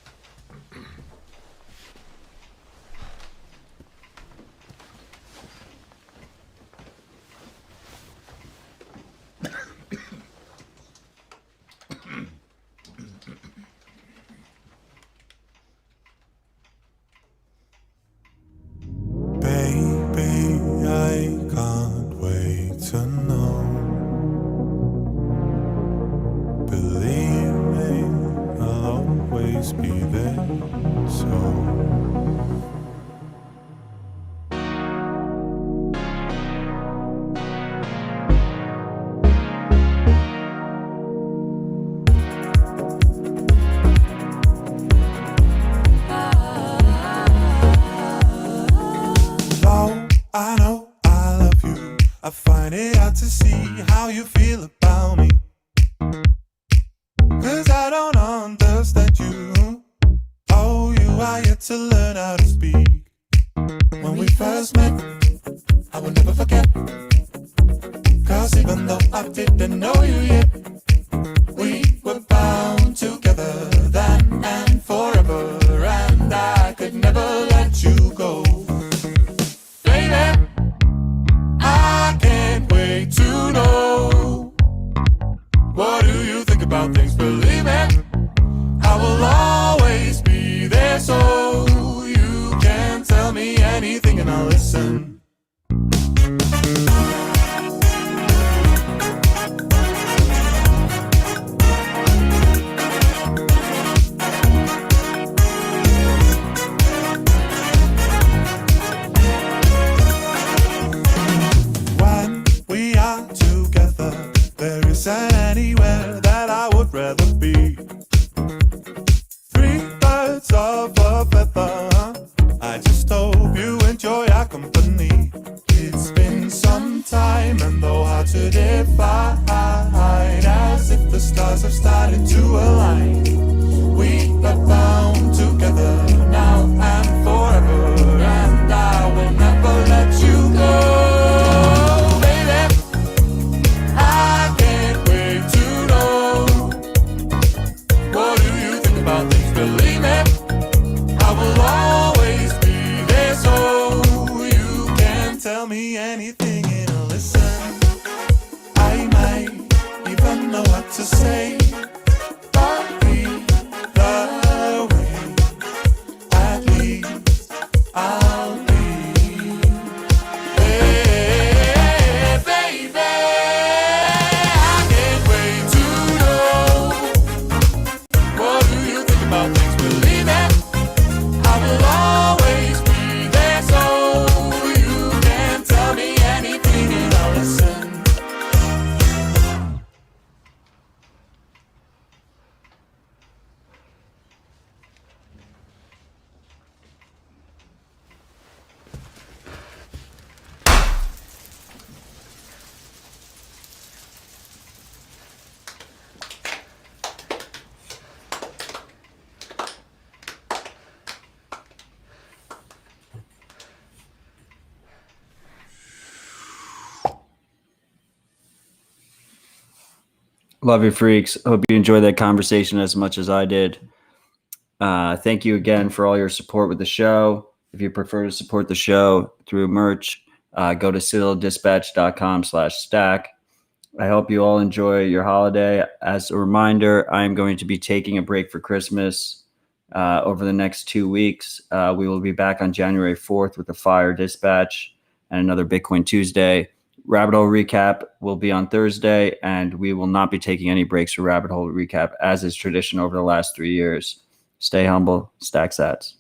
S3: Love you, freaks. Hope you enjoyed that conversation as much as I did. Thank you again for all your support with the show. If you prefer to support the show through merch, go to citadeldispatch.com/stack. I hope you all enjoy your holiday. As a reminder, I am going to be taking a break for Christmas over the next 2 weeks. We will be back on January 4th with the Fire Dispatch and another Bitcoin Tuesday. Rabbit Hole Recap will be on Thursday, and we will not be taking any breaks for Rabbit Hole Recap, as is tradition over the last 3 years. Stay humble, stack sats.